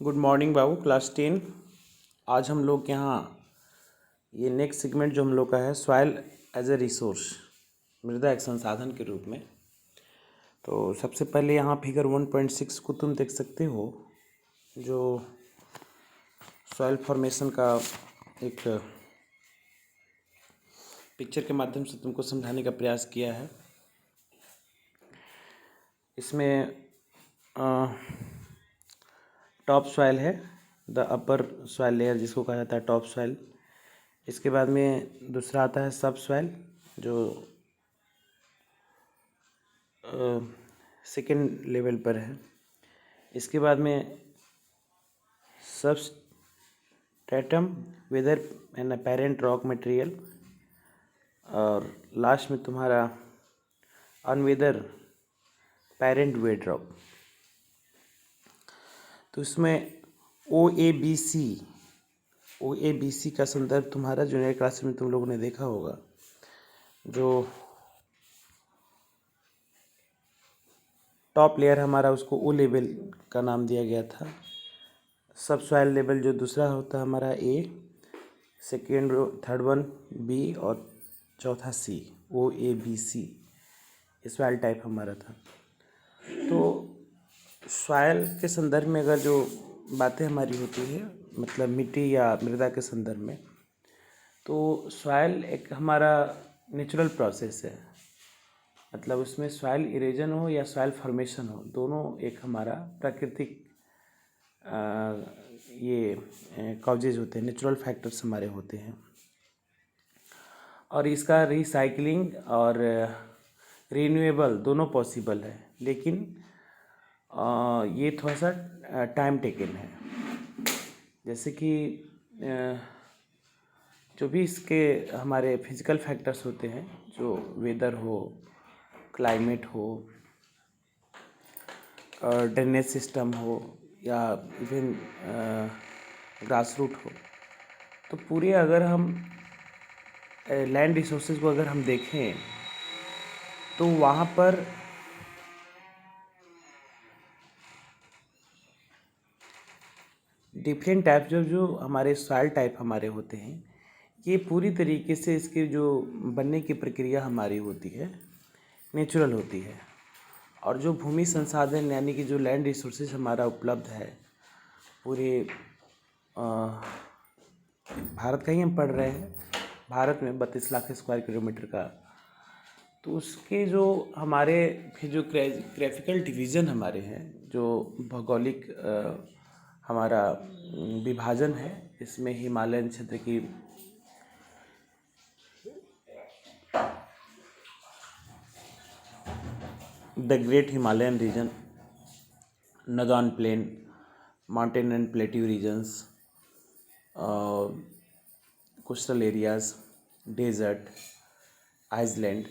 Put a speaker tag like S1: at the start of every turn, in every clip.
S1: Good morning बाबू, class 10। आज हम लोग यहाँ ये नेक्स्ट सेगमेंट जो हम लोग का है, सॉइल एज ए रिसोर्स, मृदा एक संसाधन के रूप में। तो सबसे पहले यहाँ फिगर 1.6 को तुम देख सकते हो, जो सॉइल फॉर्मेशन का एक पिक्चर के माध्यम से तुमको समझाने का प्रयास किया है। इसमें टॉप सॉइल है, द अपर सॉइल लेयर जिसको कहा जाता है टॉप सॉइल। इसके बाद में दूसरा आता है सब सॉइल, जो सेकेंड लेवल पर है। इसके बाद में substratum weathered and apparent rock material, और लास्ट में तुम्हारा अनवेदर पेरेंट वेट रॉक। तो इसमें ओ ए बी सी का संदर्भ तुम्हारा जूनियर क्लास में तुम लोगों ने देखा होगा। जो टॉप लेयर हमारा, उसको ओ लेवल का नाम दिया गया था। सब सॉइल लेवल जो दूसरा होता है हमारा A, second third one B और चौथा C, O A B C soil type हमारा था। तो सॉइल के संदर्भ में अगर जो बातें हमारी होती है, मतलब मिट्टी या मृदा के संदर्भ में, तो सॉइल एक हमारा नेचुरल प्रोसेस है। मतलब उसमें सॉइल इरेजन हो या सॉइल फॉर्मेशन हो, दोनों एक हमारा प्राकृतिक ये कॉजेज होते हैं, नेचुरल फैक्टर्स हमारे होते हैं। और इसका रिसाइकलिंग और रिन्यूएबल दोनों पॉसिबल है, लेकिन ये थोड़ा सा टाइम टेकन है। जैसे कि जो भी इसके हमारे फिजिकल फैक्टर्स होते हैं, जो वेदर हो, क्लाइमेट हो, ड्रेनेज सिस्टम हो, या इवन ग्रास रूट हो, तो पूरे अगर हम लैंड रिसोर्सेज को अगर हम देखें तो वहाँ पर डिफरेंट टाइप जो हमारे सॉइल टाइप हमारे होते हैं, ये पूरी तरीके से इसकी जो बनने की प्रक्रिया हमारी होती है नेचुरल होती है। और जो भूमि संसाधन यानी कि जो लैंड रिसोर्सेज हमारा उपलब्ध है पूरे भारत का ही हम पढ़ रहे हैं, भारत में 32 लाख स्क्वायर किलोमीटर का। तो उसके जो हमारे फिर जो ग्राफिकल डिवीज़न हमारे हैं, जो भौगोलिक हमारा विभाजन है, इसमें हिमालयन क्षेत्र की the great Himalayan region, northern plain, mountain and plateau regions, coastal areas, desert, island,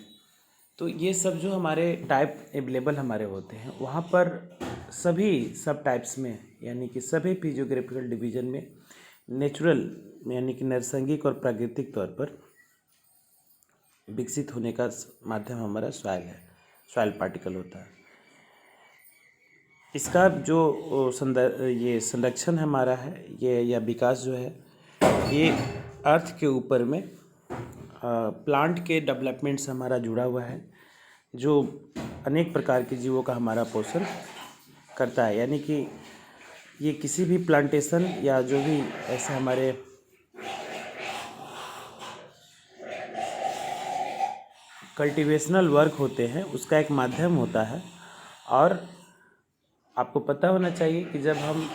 S1: तो ये सब जो हमारे टाइप अवेलेबल हमारे होते हैं, वहाँ पर सभी सब टाइप्स में, यानी कि सभी फिजियोग्राफिकल डिवीज़न में नेचुरल यानी कि नैसर्गिक और प्राकृतिक तौर पर विकसित होने का माध्यम हमारा सॉइल है, सॉइल पार्टिकल होता है। इसका जो ये संरक्षण हमारा है, ये या विकास जो है, ये अर्थ के ऊपर में प्लांट के डेवलपमेंट से हमारा जुड़ा हुआ है, जो अनेक प्रकार के जीवों का हमारा पोषण करता है। यानी कि ये किसी भी प्लांटेशन या जो भी ऐसे हमारे कल्टीवेशनल वर्क होते हैं, उसका एक माध्यम होता है। और आपको पता होना चाहिए कि जब हम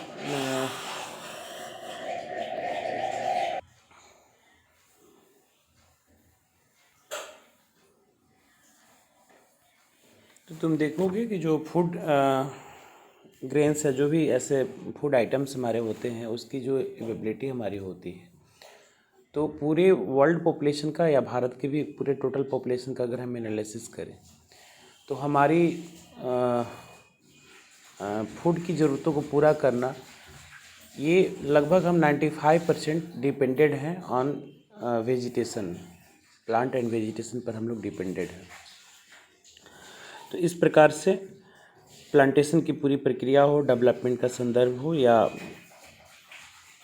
S1: तो तुम देखोगे कि जो फूड ग्रेन्स है, जो भी ऐसे फूड आइटम्स हमारे होते हैं, उसकी जो अवेलेबिलिटी हमारी होती है, तो पूरे वर्ल्ड पॉपुलेशन का या भारत के भी पूरे टोटल पॉपुलेशन का अगर हम एनालिसिस करें, तो हमारी फूड की ज़रूरतों को पूरा करना, ये लगभग हम 95% डिपेंडेड हैं on vegetation, plant and vegetation पर हम लोग डिपेंडेड हैं। तो इस प्रकार से प्लांटेशन की पूरी प्रक्रिया हो, डेवलपमेंट का संदर्भ हो, या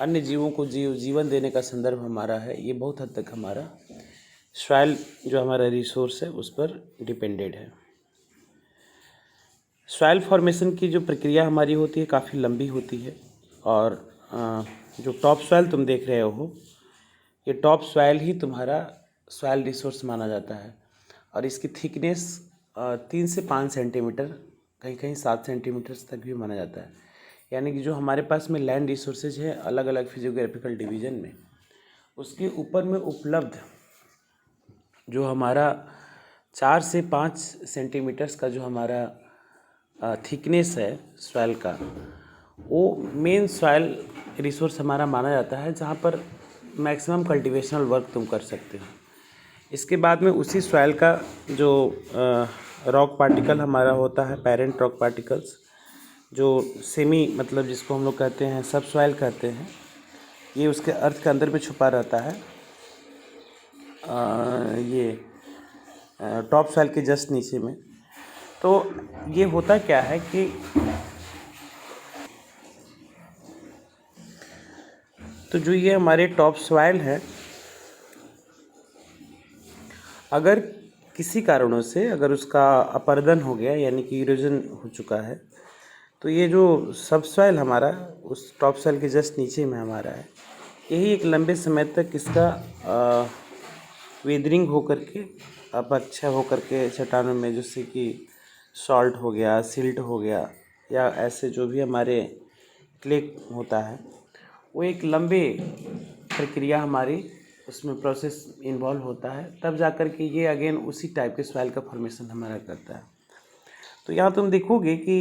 S1: अन्य जीवों को जीवन देने का संदर्भ हमारा है, ये बहुत हद तक हमारा सॉइल जो हमारा रिसोर्स है उस पर डिपेंडेड है। सॉइल फॉर्मेशन की जो प्रक्रिया हमारी होती है काफ़ी लंबी होती है, और जो टॉप सॉइल तुम देख रहे हो, ये टॉप सॉइल ही तुम्हारा सॉइल रिसोर्स माना जाता है, और इसकी थिकनेस 3 से 5 सेंटीमीटर, कहीं कहीं 7 सेंटीमीटर तक भी माना जाता है। यानी कि जो हमारे पास में लैंड रिसोर्सेज है अलग अलग फिजियोग्राफिकल डिवीज़न में, उसके ऊपर में उपलब्ध जो हमारा 4 से 5 सेंटीमीटर्स का जो हमारा थिकनेस है सॉइल का, वो मेन सॉइल रिसोर्स हमारा माना जाता है, जहाँ पर मैक्सिमम कल्टीवेशनल वर्क तुम कर सकते हो। इसके बाद में उसी सॉइल का जो रॉक पार्टिकल हमारा होता है, पेरेंट रॉक पार्टिकल्स, जो सेमी मतलब जिसको हम लोग कहते हैं सब सॉइल कहते हैं, ये उसके अर्थ के अंदर में छुपा रहता है। ये टॉप सॉइल के जस्ट नीचे में। तो ये होता क्या है कि तो जो ये हमारे टॉप सॉइल है, अगर किसी कारणों से अगर उसका अपरदन हो गया, यानी कि इरोजन हो चुका है, तो ये जो सब सॉइल हमारा उस टॉप सॉइल के जस्ट नीचे में हमारा है, यही एक लंबे समय तक इसका वेदरिंग हो करके अपक्षय हो करके चट्टानों में, जैसे कि सॉल्ट हो गया, सिल्ट हो गया, या ऐसे जो भी हमारे क्ले होता है, वो एक लंबे प्रक्रिया हमारी उसमें प्रोसेस इन्वॉल्व होता है, तब जा कर के ये अगेन उसी टाइप के सॉइल का फॉर्मेशन हमारा करता है। तो यहाँ तुम देखोगे कि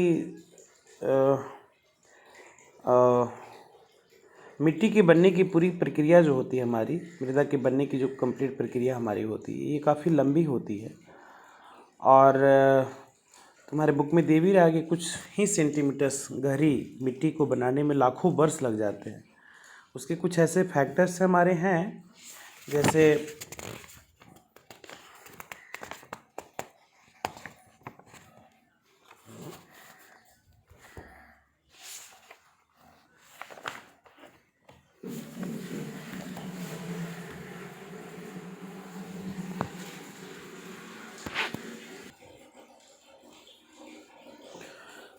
S1: मिट्टी के बनने की पूरी प्रक्रिया जो होती है हमारी, मृदा के बनने की जो कंप्लीट प्रक्रिया हमारी होती है, ये काफ़ी लंबी होती है, और तुम्हारे बुक में दे भी रहा है कि कुछ ही सेंटीमीटर्स गहरी मिट्टी को बनाने में लाखों वर्ष लग जाते हैं। उसके कुछ ऐसे फैक्टर्स हमारे हैं, जैसे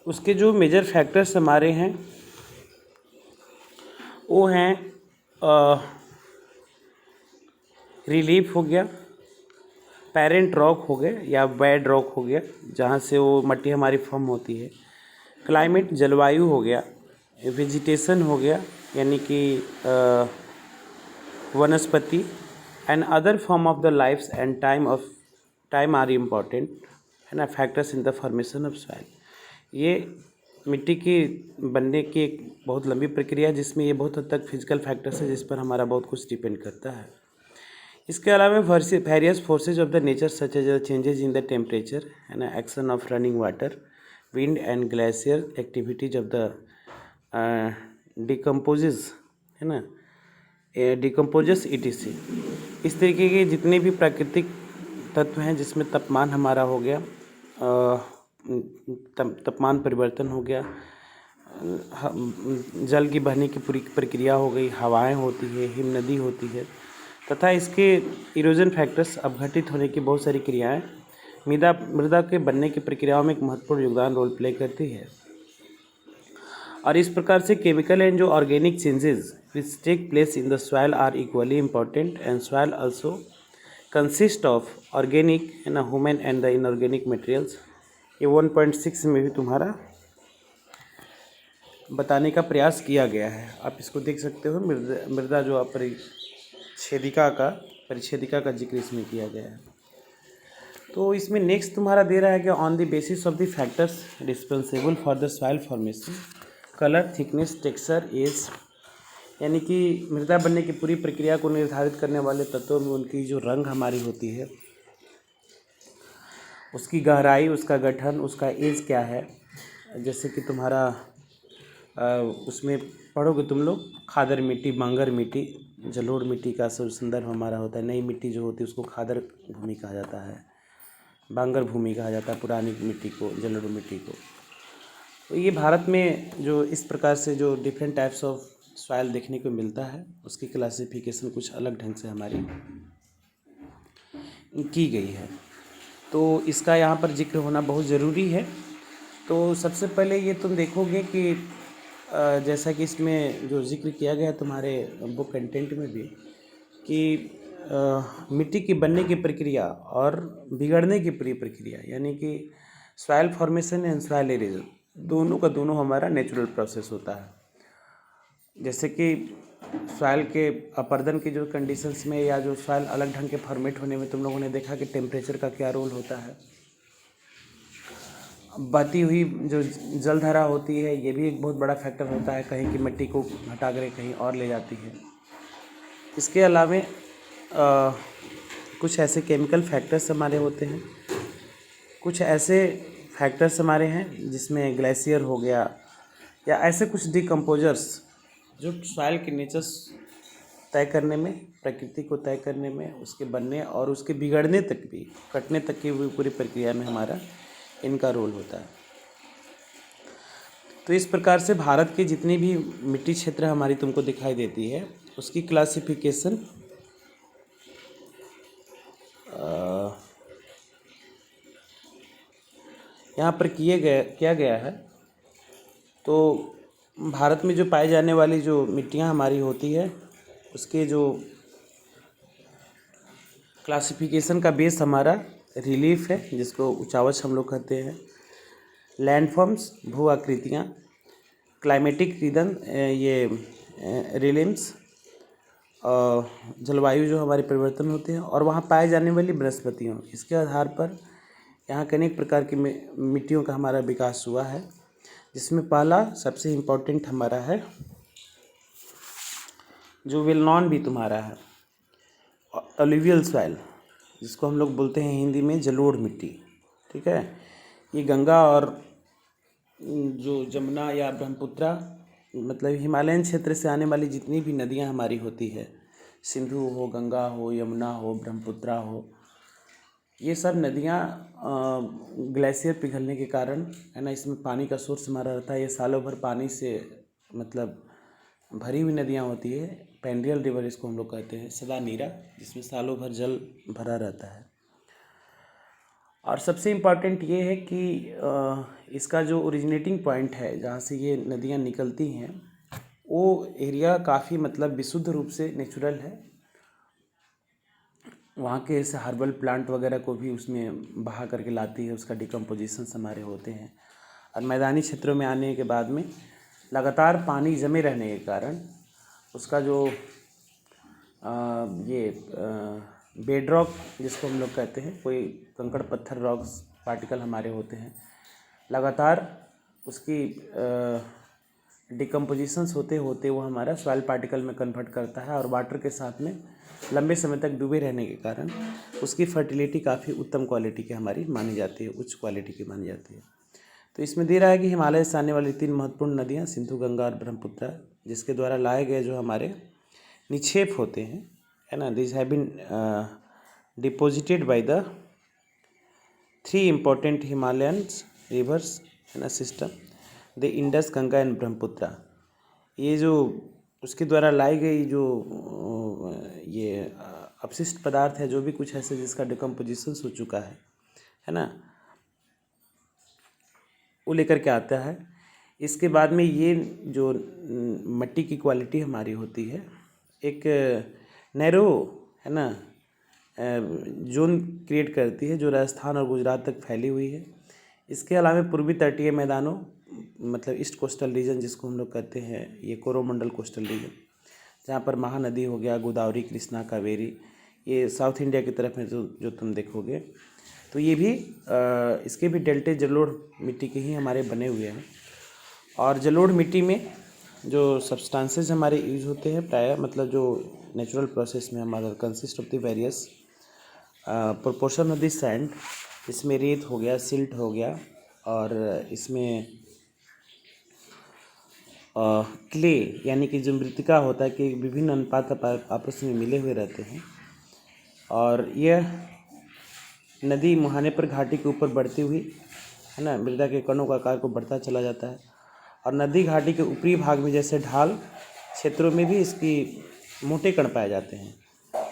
S1: उसके जो मेजर फैक्टर्स हमारे हैं वो हैं रिलीफ हो गया, पेरेंट रॉक हो गया या बेड रॉक हो गया, जहाँ से वो मिट्टी हमारी फॉर्म होती है, क्लाइमेट जलवायु हो गया, वेजिटेशन हो गया, यानी कि वनस्पति, and other form of the lifes and time are important है ना, factors in the formation of soil. ये मिट्टी की बनने की एक बहुत लंबी प्रक्रिया है, जिसमें ये बहुत हद तक फिजिकल फैक्टर्स है जिस पर हमारा बहुत कुछ डिपेंड करता है। इसके अलावा various forces of the nature such as changes in the temperature है ना, action of running water, wind and glacier activities of the decomposes है ना, डिकम्पोजस ETC, इस तरीके के जितने भी प्राकृतिक तत्व हैं, जिसमें तापमान हमारा हो गया, तापमान परिवर्तन हो गया, जल की बहने की पूरी प्रक्रिया हो गई, हवाएं होती है, हिम नदी होती है, तथा इसके इरोजन फैक्टर्स अपघटित होने की बहुत सारी क्रियाएं मृदा के बनने की प्रक्रियाओं में एक महत्वपूर्ण योगदान रोल प्ले करती है। और इस प्रकार से केमिकल एंड जो organic changes which take place in the soil are equally important, and soil also consist of organic है ना, human and the inorganic materials. ये 1.6 में भी तुम्हारा बताने का प्रयास किया गया है, आप इसको देख सकते हो। मृदा जो परिच्छेदिका का जिक्र इसमें किया गया है। तो इसमें नेक्स्ट तुम्हारा दे रहा है कि on the basis of the factors responsible for the soil formation, colour, thickness, texture, age, यानी कि मृदा बनने की पूरी प्रक्रिया को निर्धारित करने वाले तत्वों में उनकी जो रंग हमारी होती है, उसकी गहराई, उसका गठन, उसका एज क्या है। जैसे कि तुम्हारा उसमें पढ़ोगे तुम लोग, खादर मिट्टी, बांगर मिट्टी, जलोढ़ मिट्टी का सब संदर्भ हमारा होता है। नई मिट्टी जो होती है उसको खादर भूमि कहा जाता है, बांगर भूमि कहा जाता है पुरानी मिट्टी को, जलोढ़ मिट्टी को। तो ये भारत में जो इस प्रकार से जो डिफरेंट टाइप्स ऑफ सॉइल देखने को मिलता है, उसकी क्लासिफिकेशन कुछ अलग ढंग से हमारी की गई है। तो इसका यहाँ पर जिक्र होना बहुत ज़रूरी है। तो सबसे पहले ये तुम देखोगे कि जैसा कि इसमें जो जिक्र किया गया तुम्हारे बुक कंटेंट में भी कि मिट्टी की बनने की प्रक्रिया और बिगड़ने की प्रक्रिया, यानी कि soil formation and soil erosion दोनों का दोनों हमारा नेचुरल प्रोसेस होता है। जैसे कि सॉइल के अपर्दन की जो कंडीशंस में या जो सॉइल अलग ढंग के फॉर्मेट होने में तुम लोगों ने देखा कि टेम्परेचर का क्या रोल होता है। बहती हुई जो जलधारा होती है ये भी एक बहुत बड़ा फैक्टर होता है, कहीं की मिट्टी को हटा कर कहीं और ले जाती है। इसके अलावे कुछ ऐसे केमिकल फैक्टर्स हमारे होते हैं, कुछ ऐसे फैक्टर्स हमारे हैं जिसमें ग्लेशियर हो गया या ऐसे कुछ डिकम्पोजर्स जो सॉइल के नेचर्स तय करने में, प्रकृति को तय करने में, उसके बनने और उसके बिगड़ने तक भी, कटने तक की पूरी प्रक्रिया में हमारा इनका रोल होता है। तो इस प्रकार से भारत की जितनी भी मिट्टी क्षेत्र हमारी तुमको दिखाई देती है उसकी क्लासिफिकेशन यहाँ पर किया गया है। तो भारत में जो पाए जाने वाली जो मिट्टियाँ हमारी होती है उसके जो क्लासिफिकेशन का बेस हमारा रिलीफ है, जिसको उचावच हम लोग कहते हैं, लैंडफॉर्म्स भू आकृतियाँ, क्लाइमेटिक रीजन ये रिलिम्स, जलवायु जो हमारे परिवर्तन होते हैं और वहाँ पाए जाने वाली वनस्पतियों, इसके आधार पर यहाँ के अनेक प्रकार की मिट्टियों का हमारा विकास हुआ है। जिसमें पहला सबसे इम्पोर्टेंट हमारा है जो वेल नॉन भी तुम्हारा है, अलुवियल सॉइल, जिसको हम लोग बोलते हैं हिंदी में जलोढ़ मिट्टी। ठीक है, ये गंगा और जो जमुना या ब्रह्मपुत्रा मतलब हिमालयन क्षेत्र से आने वाली जितनी भी नदियाँ हमारी होती है, सिंधु हो, गंगा हो, यमुना हो, ब्रह्मपुत्रा हो, ये सब नदियाँ ग्लेशियर पिघलने के कारण है ना, इसमें पानी का सोर्स हमारा रहता है। ये सालों भर पानी से मतलब भरी हुई नदियाँ होती है, पेरियल रिवर इसको हम लोग कहते हैं, सदा नीरा, जिसमें सालों भर जल भरा रहता है। और सबसे इम्पॉर्टेंट ये है कि इसका जो ओरिजिनेटिंग पॉइंट है जहाँ से ये नदियाँ निकलती हैं वो एरिया काफ़ी मतलब विशुद्ध रूप से नेचुरल है। वहाँ के ऐसे हर्बल प्लांट वगैरह को भी उसमें बहा करके लाती है, उसका डिकम्पोजिशंस हमारे होते हैं। और मैदानी क्षेत्रों में आने के बाद में लगातार पानी जमे रहने के कारण उसका जो बेड रॉक जिसको हम लोग कहते हैं, कोई कंकड़ पत्थर रॉक्स पार्टिकल हमारे होते हैं, लगातार उसकी डिकम्पोजिशंस होते होते वो हमारा सॉइल पार्टिकल में कन्वर्ट करता है और वाटर के साथ में लंबे समय तक डूबे रहने के कारण उसकी फर्टिलिटी काफ़ी उत्तम क्वालिटी की हमारी मानी जाती है, उच्च क्वालिटी की मानी जाती है। तो इसमें दे रहा है कि हिमालय से आने वाली 3 महत्वपूर्ण नदियाँ सिंधु, गंगा और ब्रह्मपुत्रा, जिसके द्वारा लाए गए जो हमारे निक्षेप होते हैं, है ना, this have been deposited by the 3 important Himalayan rivers, है ना, system, the Indus, Ganga and Brahmaputra. ये जो उसके द्वारा लाई गई जो ये अपशिष्ट पदार्थ है, जो भी कुछ ऐसे जिसका डिकम्पोजिशन हो चुका है ना, वो लेकर के आता है। इसके बाद में ये जो मिट्टी की क्वालिटी हमारी होती है एक नैरो, है ना, जोन क्रिएट करती है जो राजस्थान और गुजरात तक फैली हुई है। इसके अलावा पूर्वी तटीय मैदानों मतलब ईस्ट कोस्टल रीजन जिसको हम लोग कहते हैं, ये कोरोमंडल कोस्टल रीजन, जहाँ पर महानदी हो गया, गोदावरी, कृष्णा, कावेरी, ये साउथ इंडिया की तरफ में जो तुम देखोगे, तो ये भी इसके भी डेल्टे जलोढ़ मिट्टी के ही हमारे बने हुए हैं। और जलोढ़ मिट्टी में जो सब्सटेंसेस हमारे यूज़ होते हैं प्राय मतलब जो नेचुरल प्रोसेस में हमारा consist of the various proportion of the sand, इसमें रेत हो गया, सिल्ट हो गया, और इसमें क्ले यानी कि जो मृतिका होता है कि विभिन्न अनुपात आपस में मिले हुए रहते हैं। और यह नदी मुहाने पर घाटी के ऊपर बढ़ती हुई, है ना, मृदा के कणों का आकार को बढ़ता चला जाता है। और नदी घाटी के ऊपरी भाग में जैसे ढाल क्षेत्रों में भी इसकी मोटे कण पाए जाते हैं।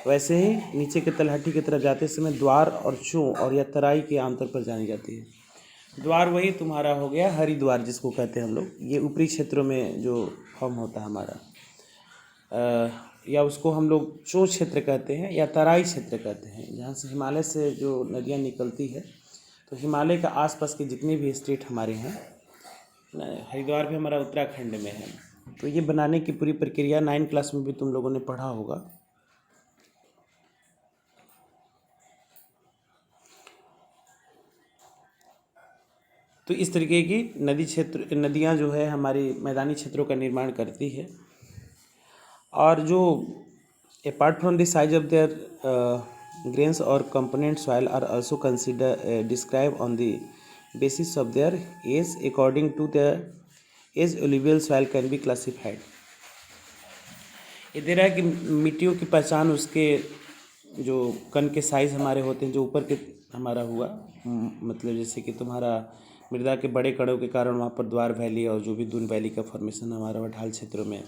S1: वैसे ही नीचे के तलहटी की तरफ जाते समय द्वार और चों और या तराई के आमतौर पर जानी जाती है। द्वार वही तुम्हारा हो गया हरिद्वार जिसको कहते हैं हम लोग, ये ऊपरी क्षेत्रों में जो फॉर्म होता है हमारा, या उसको हम लोग चों क्षेत्र कहते हैं या तराई क्षेत्र कहते हैं, जहाँ से हिमालय से जो नदियाँ निकलती है। तो हिमालय का आसपास के जितने भी स्टेट हमारे हैं, हरिद्वार भी हमारा उत्तराखंड में है। तो ये बनाने की पूरी प्रक्रिया 9 क्लास में भी तुम लोगों ने पढ़ा होगा। तो इस तरीके की नदियाँ जो है हमारी मैदानी क्षेत्रों का निर्माण करती है। और जो apart from the size of their grains or component soil are also considered described on the basis of their age. According to their age, alluvial soil can be classified. ये दे रहा है कि मिट्टियों की पहचान उसके जो कण के साइज़ हमारे होते हैं, जो ऊपर के हमारा हुआ, मतलब जैसे कि तुम्हारा मृदा के बड़े कणों के कारण वहाँ पर द्वार वैली और जो भी दून वैली का फॉर्मेशन हमारा हुआ, ढाल क्षेत्रों में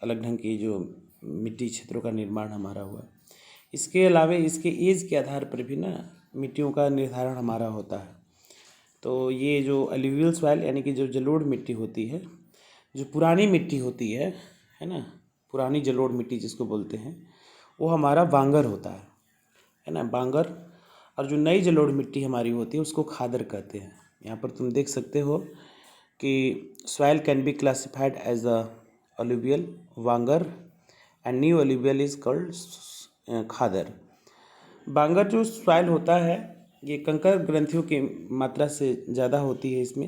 S1: अलग ढंग की जो मिट्टी क्षेत्रों का निर्माण हमारा हुआ। इसके अलावा इसके एज के आधार पर भी ना मिट्टियों का निर्धारण हमारा होता है। तो ये जो अलुवियल सॉइल यानी कि जो जलोढ़ मिट्टी होती है, जो पुरानी मिट्टी होती है ना, पुरानी जलोढ़ मिट्टी जिसको बोलते हैं, वो हमारा बांगर होता है ना, बांगर। और जो नई जलोढ़ मिट्टी हमारी होती है उसको खादर कहते हैं। यहाँ पर तुम देख सकते हो कि soil can be classified as a alluvial, bangar, and new alluvial is called khadar. Bangar जो सॉइल होता है ये कंकर ग्रंथियों की मात्रा से ज़्यादा होती है इसमें,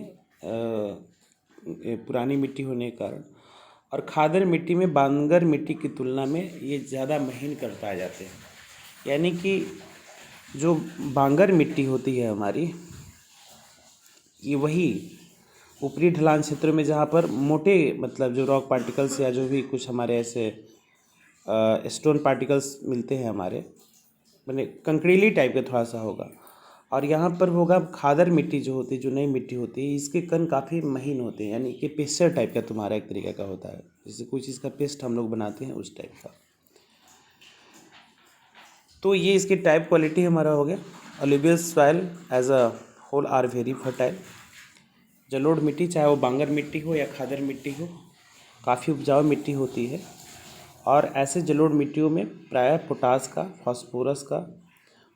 S1: पुरानी मिट्टी होने के कारण। और खादर मिट्टी में बांगर मिट्टी की तुलना में ये ज़्यादा महीन कर पाए जाते हैं। यानी कि जो बांगर मिट्टी होती है हमारी, ये वही ऊपरी ढलान क्षेत्र में जहाँ पर मोटे मतलब जो रॉक पार्टिकल्स या जो भी कुछ हमारे ऐसे स्टोन पार्टिकल्स मिलते हैं हमारे, मैंने कंकरीली टाइप का थोड़ा सा होगा। और यहाँ पर होगा खादर मिट्टी जो होती है, जो नई मिट्टी होती है, इसके कण काफ़ी महीन होते हैं, यानी कि पेस्टर टाइप का तुम्हारा एक तरीका का होता है, जैसे कोई चीज़ का पेस्ट हम लोग बनाते हैं उस टाइप का। तो ये इसकी टाइप क्वालिटी हमारा हो गया। Alluvial soil as a whole are very fertile. जलोढ़ मिट्टी चाहे वो बांगर मिट्टी हो या खादर मिट्टी हो, काफ़ी उपजाऊ मिट्टी होती है। और ऐसे जलोढ़ मिट्टियों में प्रायः पोटास का, फास्फोरस का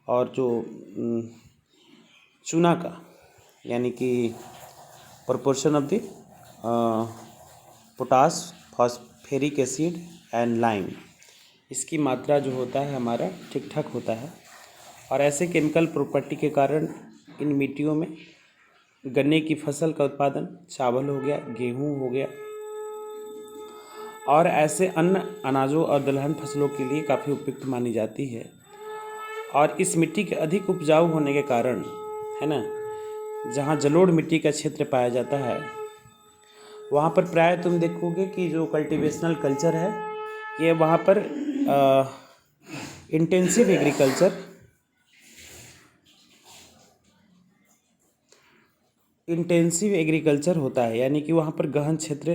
S1: और जो चूना का, यानी कि proportion of the potash, phosphoric acid and lime, इसकी मात्रा जो होता है हमारा ठीक ठाक होता है। और ऐसे केमिकल प्रॉपर्टी के कारण इन मिट्टियों में गन्ने की फसल का उत्पादन, चावल हो गया, गेहूँ हो गया और ऐसे अन्य अनाजों और दलहन फसलों के लिए काफ़ी उपयुक्त मानी जाती है। और इस मिट्टी के अधिक उपजाऊ होने के कारण, है ना, जहाँ जलोढ़ मिट्टी का क्षेत्र पाया जाता है वहाँ पर प्राय तुम देखोगे कि जो कल्टीवेशनल कल्चर है, ये वहाँ पर इंटेंसिव एग्रीकल्चर होता है। यानी कि वहाँ पर गहन क्षेत्र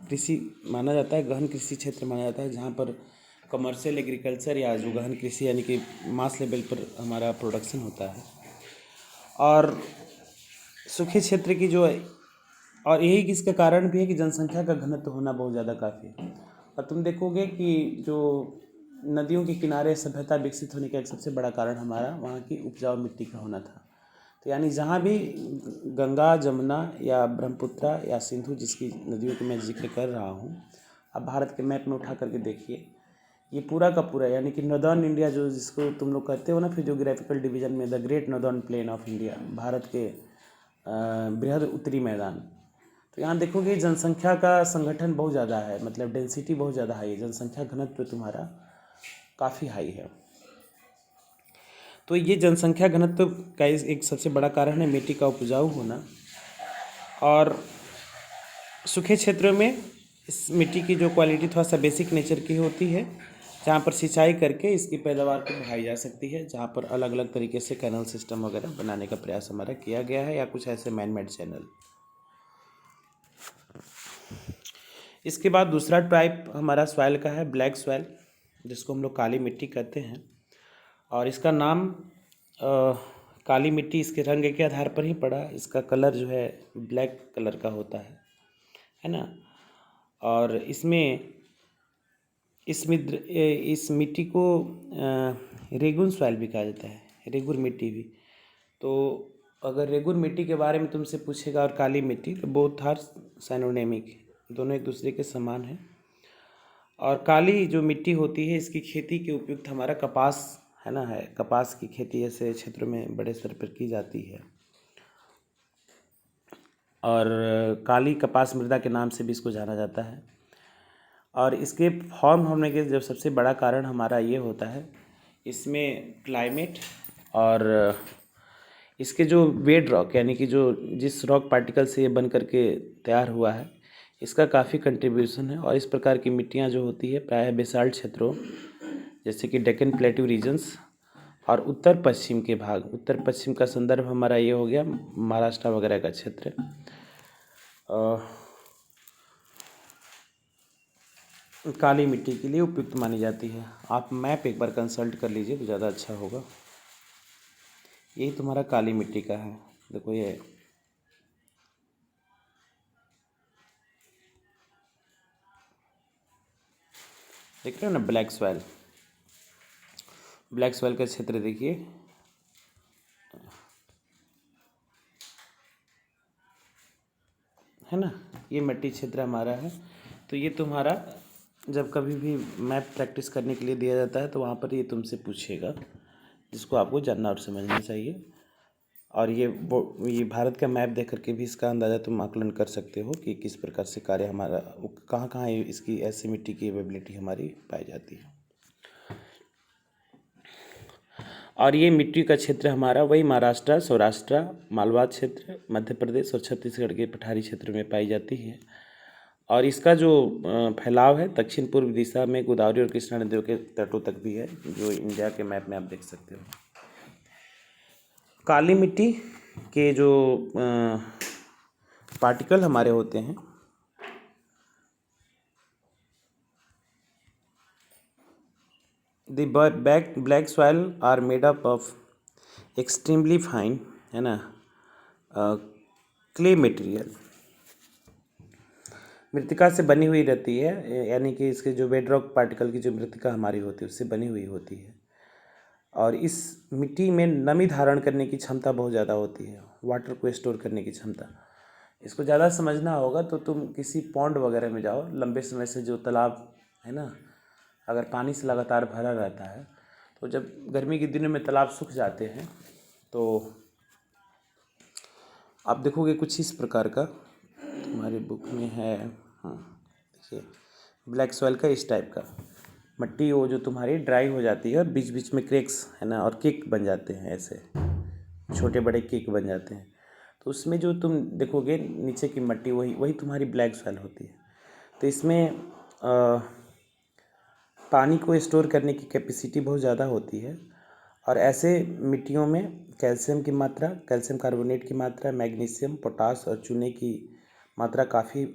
S1: कृषि माना जाता है, गहन कृषि क्षेत्र माना जाता है, जहाँ पर कमर्शियल एग्रीकल्चर या जो गहन कृषि यानी कि मास लेवल पर हमारा प्रोडक्शन होता है। और सूखे क्षेत्र की जो है, और यही इसका कारण भी है कि जनसंख्या का घनत्व होना बहुत ज़्यादा काफ़ी है। और तुम देखोगे कि जो नदियों के किनारे सभ्यता विकसित होने का एक सबसे बड़ा कारण हमारा वहाँ की उपजाऊ मिट्टी का होना था। तो यानी जहाँ भी गंगा, जमुना या ब्रह्मपुत्रा या सिंधु, जिसकी नदियों की मैं जिक्र कर रहा हूँ, अब भारत के मैप में उठा करके देखिए, ये पूरा का पूरा यानी कि नॉर्दर्न इंडिया जो जिसको तुम लोग कहते हो ना, फिर ज्योग्राफिकल डिवीज़न में the great northern plain of India, Bharat के बृहद उत्तरी मैदान। तो यहाँ देखोगे जनसंख्या का संगठन बहुत ज़्यादा है, मतलब डेंसिटी बहुत ज़्यादा हाई है, जनसंख्या घनत्व तुम्हारा काफ़ी हाई है। तो ये जनसंख्या घनत्व का एक सबसे बड़ा कारण है मिट्टी का उपजाऊ होना। और सूखे क्षेत्रों में इस मिट्टी की जो क्वालिटी थोड़ा सा बेसिक नेचर की होती है, जहाँ पर सिंचाई करके इसकी पैदावार को बढ़ाई जा सकती है, जहाँ पर अलग अलग तरीके से कैनल सिस्टम वगैरह बनाने का प्रयास हमारा किया गया है, या कुछ ऐसे मैन मेड चैनल। इसके बाद दूसरा टाइप हमारा सॉइल का है ब्लैक सॉइल, जिसको हम लोग काली मिट्टी कहते हैं। और इसका नाम काली मिट्टी इसके रंग के आधार पर ही पड़ा। इसका कलर जो है ब्लैक कलर का होता है ना। और इसमें इस मिट्टी को रेगुन सॉइल भी कहा जाता है, रेगुर मिट्टी भी। तो अगर रेगुर मिट्टी के बारे में तुमसे पूछेगा और काली मिट्टी, तो बोथ आर साइनोनिमिक, दोनों एक दूसरे के समान हैं। और काली जो मिट्टी होती है इसकी खेती के उपयुक्त हमारा कपास है ना, है कपास की खेती ऐसे क्षेत्रों में बड़े स्तर पर की जाती है। और काली कपास मृदा के नाम से भी इसको जाना जाता है। और इसके फॉर्म होने के जब सबसे बड़ा कारण हमारा ये होता है, इसमें क्लाइमेट और इसके जो बेड रॉक यानी कि जो जिस रॉक पार्टिकल से ये बन करके तैयार हुआ है, इसका काफ़ी कंट्रीब्यूशन है। और इस प्रकार की मिट्टियाँ जो होती है प्रायः बेसाल्ट क्षेत्रों जैसे कि डेक्कन प्लेट्यू रीजन्स और उत्तर पश्चिम के भाग, उत्तर पश्चिम का संदर्भ हमारा ये हो गया महाराष्ट्र वगैरह का क्षेत्र। काली मिट्टी के लिए उपयुक्त मानी जाती है। आप मैप एक बार कंसल्ट कर लीजिए तो ज़्यादा अच्छा होगा। यही तुम्हारा काली मिट्टी का है, देखो ये देख रहे हो ना, ब्लैक सॉइल, ब्लैक सॉइल का क्षेत्र देखिए। है ना, ये मिट्टी क्षेत्र हमारा है। तो ये तुम्हारा जब कभी भी मैप प्रैक्टिस करने के लिए दिया जाता है तो वहाँ पर ये तुमसे पूछेगा, जिसको आपको जानना और समझना चाहिए। और ये भारत का मैप देख करके भी इसका अंदाज़ा तुम आकलन कर सकते हो कि किस प्रकार से कार्य हमारा कहाँ कहाँ इसकी ऐसी मिट्टी की एवेबिलिटी हमारी पाई जाती है। और ये मिट्टी का क्षेत्र हमारा वही महाराष्ट्र, सौराष्ट्र, मालवा क्षेत्र, मध्य प्रदेश और छत्तीसगढ़ के पठारी क्षेत्र में पाई जाती है। और इसका जो फैलाव है दक्षिण पूर्व दिशा में गोदावरी और कृष्णा नदियों के तटों तक भी है, जो इंडिया के मैप में आप देख सकते हो। काली मिट्टी के जो पार्टिकल हमारे होते हैं, the black soil are made up of extremely fine, है ना, क्ले मटेरियल, मृतिका से बनी हुई रहती है। यानी कि इसके जो बेडरॉक पार्टिकल की जो मृतिका हमारी होती है उससे बनी हुई होती है। और इस मिट्टी में नमी धारण करने की क्षमता बहुत ज़्यादा होती है, वाटर को स्टोर करने की क्षमता। इसको ज़्यादा समझना होगा तो तुम किसी पॉन्ड वगैरह में जाओ, लंबे समय से जो तालाब है ना, अगर पानी से लगातार भरा रहता है तो जब गर्मी के दिनों में तालाब सूख जाते हैं तो आप देखोगे कुछ इस प्रकार का हमारी बुक में है। हाँ देखिए, ब्लैक सॉइल का इस टाइप का मिट्टी वो जो तुम्हारी ड्राई हो जाती है और बीच बीच में क्रैक्स है ना, और केक बन जाते हैं, ऐसे छोटे बड़े केक बन जाते हैं। तो उसमें जो तुम देखोगे नीचे की मिट्टी वही तुम्हारी ब्लैक सॉइल होती है। तो इसमें पानी को स्टोर करने की कैपेसिटी बहुत ज़्यादा होती है। और ऐसे मिट्टियों में कैल्शियम की मात्रा, कैल्शियम कार्बोनेट की मात्रा, मैग्नीशियम, पोटास और चूने की मात्रा काफ़ी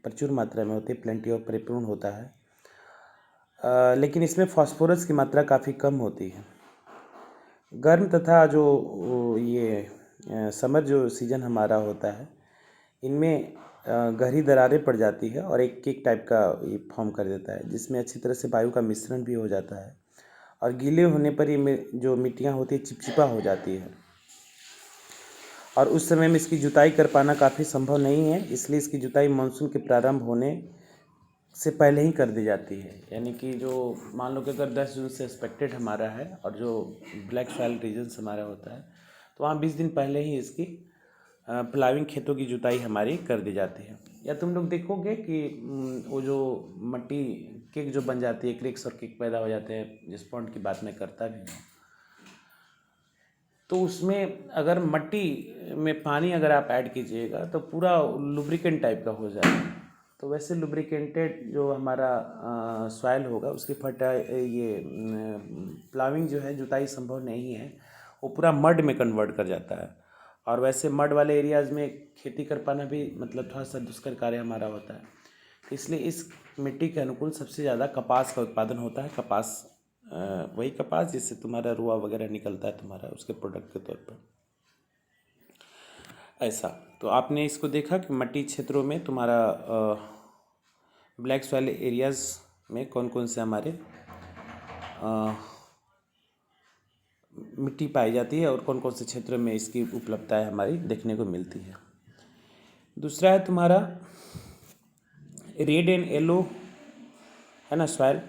S1: प्रचुर मात्रा में होती है, प्लेंटी और परिपूर्ण होता है। लेकिन इसमें फास्फोरस की मात्रा काफ़ी कम होती है। गर्म तथा जो ये समर जो सीज़न हमारा होता है, इनमें गहरी दरारें पड़ जाती है और एक केक टाइप का ये फॉर्म कर देता है, जिसमें अच्छी तरह से वायु का मिश्रण भी हो जाता है। और गीले होने पर ये जो मिट्टियाँ होती है चिपचिपा हो जाती है। और उस समय में इसकी जुताई कर पाना काफ़ी संभव नहीं है, इसलिए इसकी जुताई मानसून के प्रारंभ होने से पहले ही कर दी जाती है। यानी कि जो मान लो कि अगर 10 जून से एक्सपेक्टेड हमारा है और जो ब्लैक सॉइल रीजन्स हमारा होता है तो वहाँ 20 दिन पहले ही इसकी प्लाविंग खेतों की जुताई हमारी कर दी जाती है। या तुम लोग देखोगे कि वो जो मिट्टी केक जो बन जाती है, क्रिक्स और केक पैदा हो जाते हैं, जिस पॉइंट की बात मैं करता भी हूँ, तो उसमें अगर मिट्टी में पानी अगर आप ऐड कीजिएगा तो पूरा लुब्रिकेंट टाइप का हो जाएगा। तो वैसे लुब्रिकेंटेड जो हमारा सॉइल होगा उसकी प्लाविंग जो है, जुताई संभव नहीं है, वो पूरा मड में कन्वर्ट कर जाता है। और वैसे मड वाले एरियाज़ में खेती कर पाना भी मतलब थोड़ा सा दुष्कर कार्य हमारा होता है, इसलिए इस मिट्टी के अनुकूल सबसे ज़्यादा कपास का उत्पादन होता है। कपास वही कपास जिससे तुम्हारा रुआ वगैरह निकलता है तुम्हारा, उसके प्रोडक्ट के तौर पर। ऐसा तो आपने इसको देखा कि मट्टी क्षेत्रों में तुम्हारा ब्लैक सॉइल एरियाज़ में कौन कौन से हमारे मिट्टी पाई जाती है और कौन कौन से क्षेत्रों में इसकी उपलब्धताएं हमारी देखने को मिलती है। दूसरा है तुम्हारा रेड एंड येलो, है ना, सॉइल,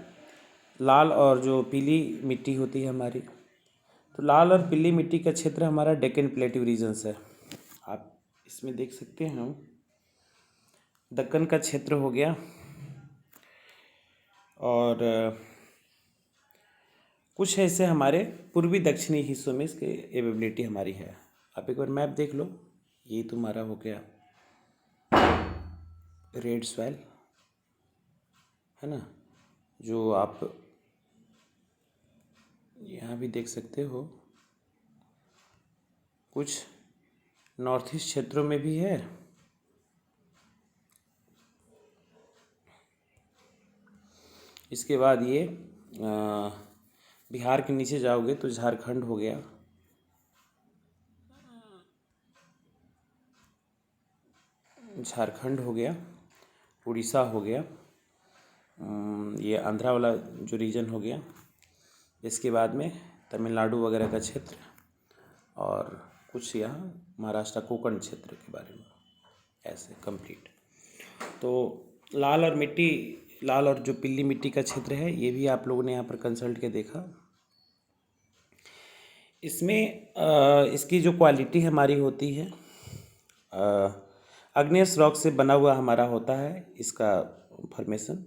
S1: लाल और जो पीली मिट्टी होती है हमारी। तो लाल और पीली मिट्टी का क्षेत्र हमारा डेक्कन प्लेट्यू रीजन्स है। आप इसमें देख सकते हैं दक्कन का क्षेत्र हो गया, और कुछ ऐसे हमारे पूर्वी दक्षिणी हिस्सों में इसकी एबिलिटी हमारी है। आप एक बार मैप देख लो, ये तुम्हारा हो गया रेड सॉइल, है ना, जो आप यहाँ भी देख सकते हो। कुछ नॉर्थ ईस्ट क्षेत्रों में भी है, इसके बाद ये बिहार के नीचे जाओगे तो झारखंड हो गया, झारखंड हो गया, उड़ीसा हो गया, ये आंध्रा वाला जो रीजन हो गया। इसके बाद में तमिलनाडु वगैरह का क्षेत्र, और कुछ यहाँ महाराष्ट्र कोंकण क्षेत्र के बारे में ऐसे कंप्लीट। तो लाल और जो पीली मिट्टी का क्षेत्र है, ये भी आप लोगों ने यहाँ पर कंसल्ट के देखा। इसमें इसकी जो क्वालिटी हमारी होती है, अग्नेयस रॉक से बना हुआ हमारा होता है इसका फॉर्मेशन।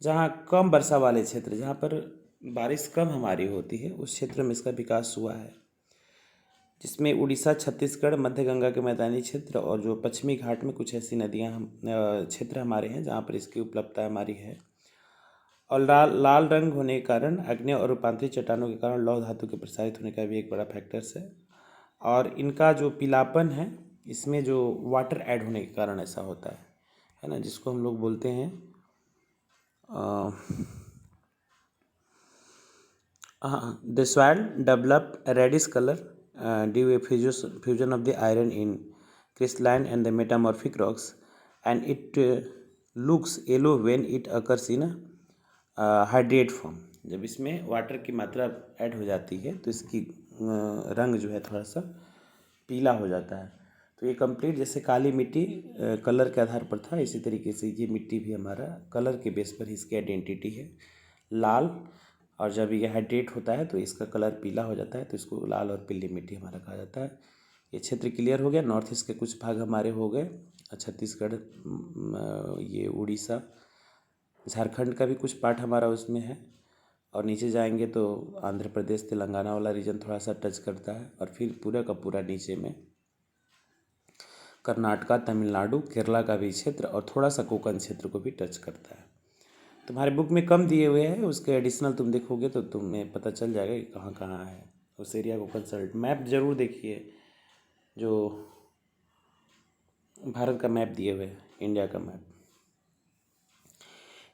S1: जहाँ कम वर्षा वाले क्षेत्र, जहाँ पर बारिश कम हमारी होती है, उस क्षेत्र में इसका विकास हुआ है, जिसमें उड़ीसा, छत्तीसगढ़, मध्य गंगा के मैदानी क्षेत्र और जो पश्चिमी घाट में कुछ ऐसी नदियाँ क्षेत्र हमारे हैं जहाँ पर इसकी उपलब्धता हमारी है। और लाल रंग होने के कारण, आग्नेय और रूपांतरित चट्टानों के कारण लौह धातु के प्रसारित होने का भी एक बड़ा फैक्टर्स है। और इनका जो पीलापन है, इसमें जो वाटर ऐड होने के कारण ऐसा होता है ना, जिसको हम लोग बोलते हैं the soil develop reddish colour due fusion of the iron in crystalline and the metamorphic rocks, and it looks yellow when it occurs in hydrate form. जब इसमें वाटर की मात्रा ऐड हो जाती है तो इसकी रंग जो है थोड़ा सा पीला हो जाता है। तो ये कंप्लीट जैसे काली मिट्टी कलर के आधार पर था, इसी तरीके से ये मिट्टी भी हमारा कलर के बेस पर इसकी आइडेंटिटी है लाल। और जब ये हाइड्रेट होता है तो इसका कलर पीला हो जाता है, तो इसको लाल और पीली मिट्टी हमारा कहा जाता है। ये क्षेत्र क्लियर हो गया। नॉर्थ ईस्ट के कुछ भाग हमारे हो गए, छत्तीसगढ़, ये उड़ीसा, झारखंड का भी कुछ पार्ट हमारा उसमें है। और नीचे जाएंगे तो आंध्र प्रदेश, तेलंगाना वाला रीजन थोड़ा सा टच करता है, और फिर पूरा का पूरा नीचे में कर्नाटका, तमिलनाडु, केरला का भी क्षेत्र और थोड़ा सा कोंकण क्षेत्र को भी टच करता है। तुम्हारे बुक में कम दिए हुए हैं, उसके एडिशनल तुम देखोगे तो तुम्हें पता चल जाएगा कि कहाँ कहाँ है। उस एरिया को कंसल्ट, मैप ज़रूर देखिए जो भारत का मैप दिए हुए हैं, इंडिया का मैप।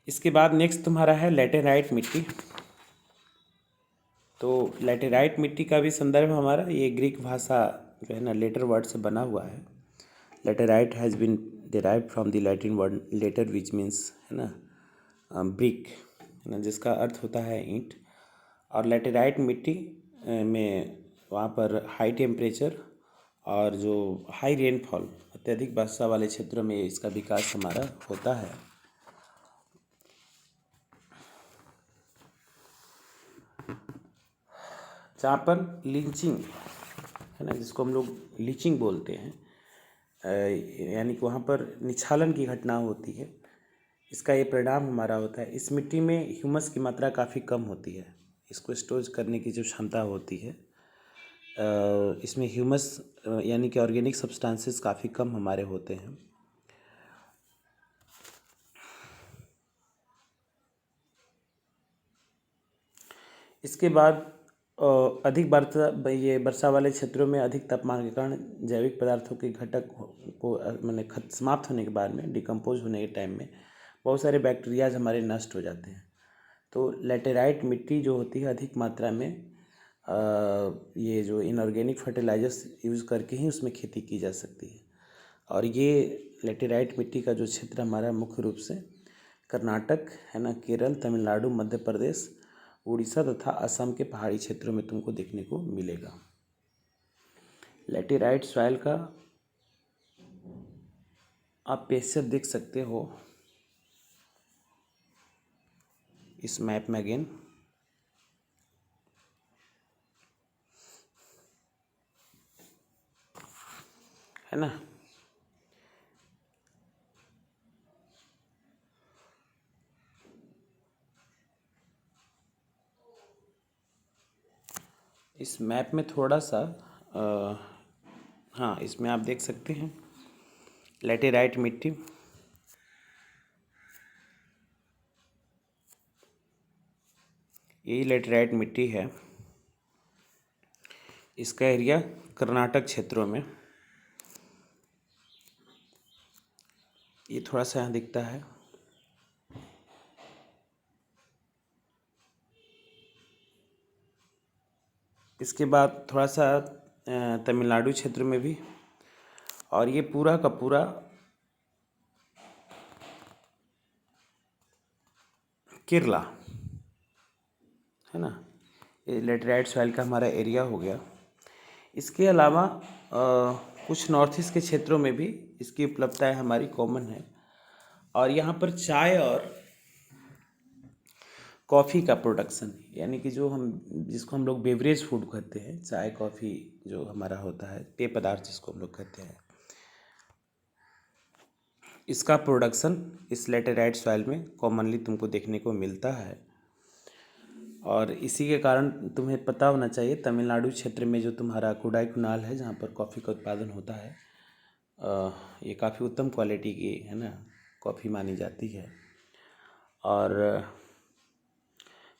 S1: इसके बाद नेक्स्ट तुम्हारा है लैटेराइट मिट्टी। तो लैटेराइट मिट्टी का भी संदर्भ हमारा ये ग्रीक भाषा जो है ना, लेटर वर्ड से बना हुआ है। Laterite has been derived from the Latin word later which means, है ना, ब्रिक, है ना, जिसका अर्थ होता है ईंट। और लैटेराइट मिट्टी में वहाँ पर हाई टेम्परेचर और जो हाई रेनफॉल, अत्यधिक वर्षा वाले क्षेत्रों में इसका विकास हमारा होता है। जहाँ पर लीचिंग, है ना, जिसको हम लोग लीचिंग बोलते हैं, यानी कि वहाँ पर निछालन की घटना होती है, इसका ये परिणाम हमारा होता है। इस मिट्टी में ह्यूमस की मात्रा काफ़ी कम होती है, इसको स्टोर करने की जो क्षमता होती है, इसमें ह्यूमस यानी कि ऑर्गेनिक सब्सटेंसेस काफ़ी कम हमारे होते हैं। इसके बाद अधिक वर्षा वाले क्षेत्रों में अधिक तापमान के कारण जैविक पदार्थों के घटक को मैंने समाप्त होने के बाद में, डिकम्पोज होने के टाइम में बहुत सारे बैक्टीरियाज हमारे नष्ट हो जाते हैं। तो लैटेराइट मिट्टी जो होती है अधिक मात्रा में ये जो इनऑर्गेनिक फर्टिलाइजर्स यूज़ करके ही उसमें खेती की जा सकती है। और ये लैटेराइट मिट्टी का जो क्षेत्र हमारा मुख्य रूप से कर्नाटक है ना, केरल, तमिलनाडु, मध्य प्रदेश, उड़ीसा तथा असम के पहाड़ी क्षेत्रों में तुमको देखने को मिलेगा। लैटेराइट सॉइल का आप पिक्चर देख सकते हो इस मैप में अगेन, है ना। इस मैप में थोड़ा सा हाँ, इसमें आप देख सकते हैं लैटेराइट मिट्टी, यही लैटेराइट मिट्टी है। इसका एरिया कर्नाटक क्षेत्रों में, ये थोड़ा सा यहाँ दिखता है। इसके बाद थोड़ा सा तमिलनाडु क्षेत्र में भी, और ये पूरा का पूरा केरला, है ना। ये लैटेराइट सॉइल का हमारा एरिया हो गया। इसके अलावा कुछ नॉर्थ ईस्ट के क्षेत्रों में भी इसकी उपलब्धताएं हमारी कॉमन है। और यहाँ पर चाय और कॉफ़ी का प्रोडक्शन, यानी कि जो हम जिसको हम लोग बेवरेज फूड कहते हैं, चाय कॉफ़ी जो हमारा होता है, पेय पदार्थ जिसको हम लोग कहते हैं, इसका प्रोडक्शन इस लैटेराइट सॉइल में कॉमनली तुमको देखने को मिलता है। और इसी के कारण तुम्हें पता होना चाहिए तमिलनाडु क्षेत्र में जो तुम्हारा कोडाईकनाल है, जहाँ पर कॉफ़ी का उत्पादन होता है, ये काफ़ी उत्तम क्वालिटी की, है ना, कॉफ़ी मानी जाती है। और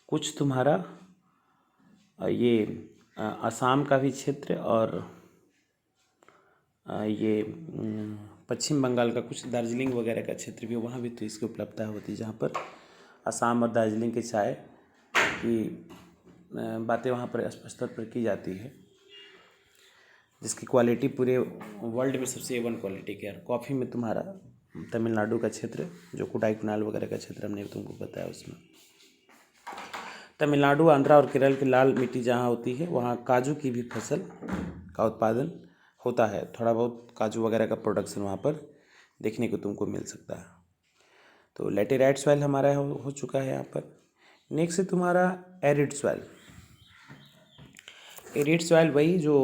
S1: कुछ तुम्हारा ये असम का भी क्षेत्र और ये पश्चिम बंगाल का कुछ दार्जिलिंग वगैरह का क्षेत्र भी, वहाँ भी तो इसकी उपलब्धता होती है, जहाँ पर असम और दार्जिलिंग के चाय की बातें वहाँ पर स्पष्ट स्तर पर की जाती है, जिसकी क्वालिटी पूरे वर्ल्ड में सबसे A1 क्वालिटी की है। कॉफ़ी में तुम्हारा तमिलनाडु का क्षेत्र जो कोडाईकनाल वगैरह का क्षेत्र हमने तुमको बताया, उसमें तमिलनाडु, आंध्रा और केरल की लाल मिट्टी जहाँ होती है, वहाँ काजू की भी फसल का उत्पादन होता है। थोड़ा बहुत काजू वगैरह का प्रोडक्शन वहाँ पर देखने को तुमको मिल सकता है। तो लैटेराइट सॉइल हमारा हो चुका है यहाँ पर। नेक्स्ट है तुम्हारा एरिड सॉइल। एरिड सॉइल वही जो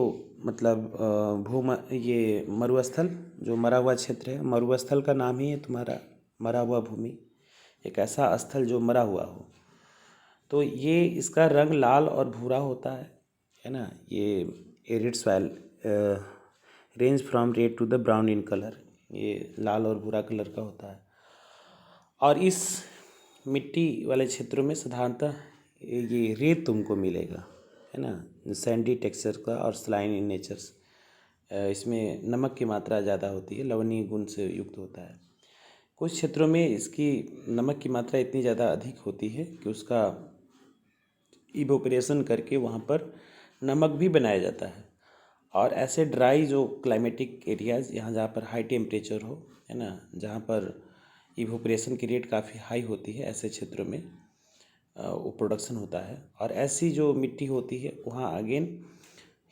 S1: मतलब ये मरुस्थल, जो मरा हुआ क्षेत्र है, मरुस्थल का नाम ही है तुम्हारा मरा हुआ भूमि, एक ऐसा स्थल जो मरा हुआ हो। तो ये इसका रंग लाल और भूरा होता है ना। ये arid soil range from red to the brown in colour, ये लाल और भूरा कलर का होता है। और इस मिट्टी वाले क्षेत्रों में साधारणतः ये रेत तुमको मिलेगा, है ना, सैंडी टेक्सचर का और स्लाइन इन नेचर्स। इसमें नमक की मात्रा ज़्यादा होती है, लवणीय गुण से युक्त होता है। कुछ क्षेत्रों में इसकी नमक की मात्रा इतनी ज़्यादा अधिक होती है कि उसका इवोपरेशन करके वहाँ पर नमक भी बनाया जाता है। और ऐसे ड्राई जो क्लाइमेटिक एरियाज़, यहाँ जहाँ पर हाई टेम्परेचर हो, है ना, जहाँ पर इवोपरेशन की रेट काफ़ी हाई होती है, ऐसे क्षेत्रों में वो प्रोडक्शन होता है। और ऐसी जो मिट्टी होती है वहाँ अगेन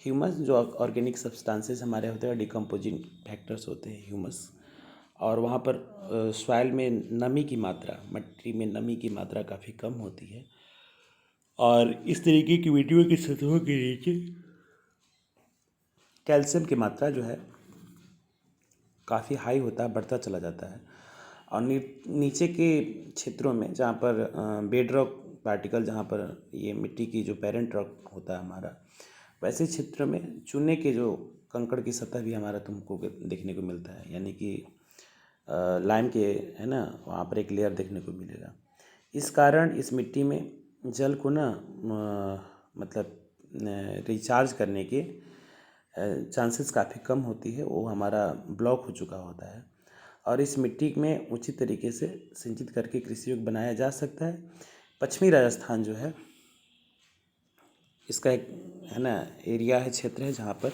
S1: ह्यूमस, जो ऑर्गेनिक सब्सटेंसेस हमारे होते हैं, डिकम्पोजिंग फैक्टर्स होते हैं ह्यूमस, और वहाँ पर सॉइल में नमी की मात्रा, मिट्टी में नमी की मात्रा काफ़ी कम होती है। और इस तरीके की मिट्टियों की सतहों के नीचे कैल्शियम की मात्रा जो है काफ़ी हाई होता है, बढ़ता चला जाता है। और नीचे के क्षेत्रों में जहाँ पर बेड रॉक पार्टिकल, जहाँ पर ये मिट्टी की जो पेरेंट रॉक होता है हमारा, वैसे क्षेत्र में चूने के जो कंकड़ की सतह भी हमारा तुमको देखने को मिलता है, यानी कि लाइम के, है ना, वहाँ पर एक लेयर देखने को मिलेगा। इस कारण इस मिट्टी में जल को ना मतलब रिचार्ज करने के चांसेस काफ़ी कम होती है, वो हमारा ब्लॉक हो चुका होता है। और इस मिट्टी में उचित तरीके से सिंचित करके कृषि योग्य बनाया जा सकता है। पश्चिमी राजस्थान जो है इसका एक है ना एरिया है, क्षेत्र है, जहाँ पर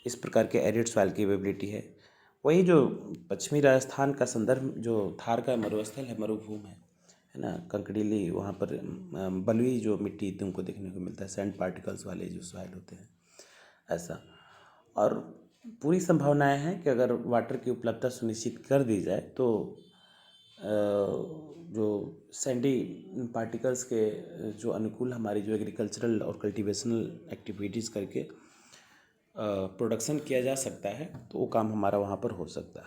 S1: इस प्रकार के एरिड सॉइल की अवेबिलिटी है। वही जो पश्चिमी राजस्थान का संदर्भ जो थार का मरुस्थल है, मरुभूमि है ना, कंकड़ीली, वहाँ पर बलुई जो मिट्टी तुमको देखने को मिलता है, सैंड पार्टिकल्स वाले जो सॉइल होते हैं ऐसा। और पूरी संभावनाएं हैं कि अगर वाटर की उपलब्धता सुनिश्चित कर दी जाए तो जो सैंडी पार्टिकल्स के जो अनुकूल हमारी जो एग्रीकल्चरल और कल्टीवेशनल एक्टिविटीज़ करके प्रोडक्शन किया जा सकता है, तो वो काम हमारा वहाँ पर हो सकता है।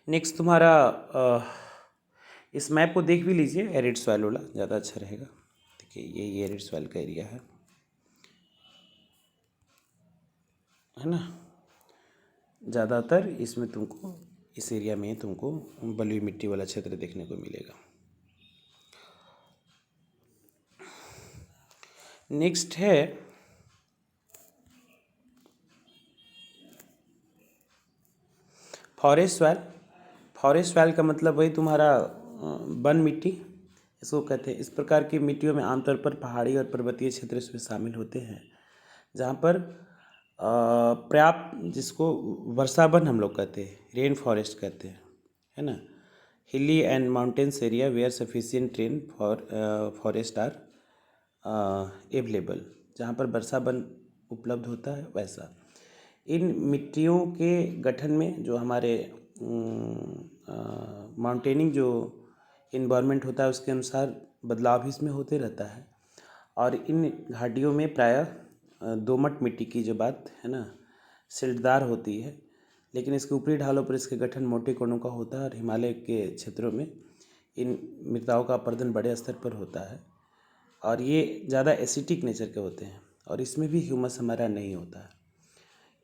S1: नेक्स्ट तुम्हारा इस मैप को देख भी लीजिए, एरिड सॉइल वाला ज़्यादा अच्छा रहेगा। देखिए ये एरिड सॉइल का एरिया है ना। ज़्यादातर इसमें तुमको इस एरिया में तुमको बलुई मिट्टी वाला क्षेत्र देखने को मिलेगा। नेक्स्ट है फॉरेस्ट सॉइल। फॉरेस्ट सॉइल का मतलब वही तुम्हारा वन मिट्टी इसको कहते हैं। इस प्रकार की मिट्टियों में आमतौर पर पहाड़ी और पर्वतीय क्षेत्र इसमें शामिल होते हैं, जहाँ पर पर्याप्त, जिसको वर्षावन हम लोग कहते हैं, रेन फॉरेस्ट कहते हैं, है ना। Hilly and mountains area where sufficient rain forest are available, जहाँ पर वर्षावन उपलब्ध होता है वैसा। इन मिट्टियों के गठन में जो हमारे माउंटेनिंग जो इन्वायरमेंट होता है उसके अनुसार बदलाव भी इसमें होते रहता है। और इन घाटियों में प्रायः दोमट मिट्टी की जो बात है ना सिल्टदार होती है, लेकिन इसके ऊपरी ढालों पर इसके गठन मोटे कणों का होता है। और हिमालय के क्षेत्रों में इन मृदाओं का अपर्दन बड़े स्तर पर होता है और ये ज़्यादा एसिटिक नेचर के होते हैं और इसमें भी ह्यूमस हमारा नहीं होता है।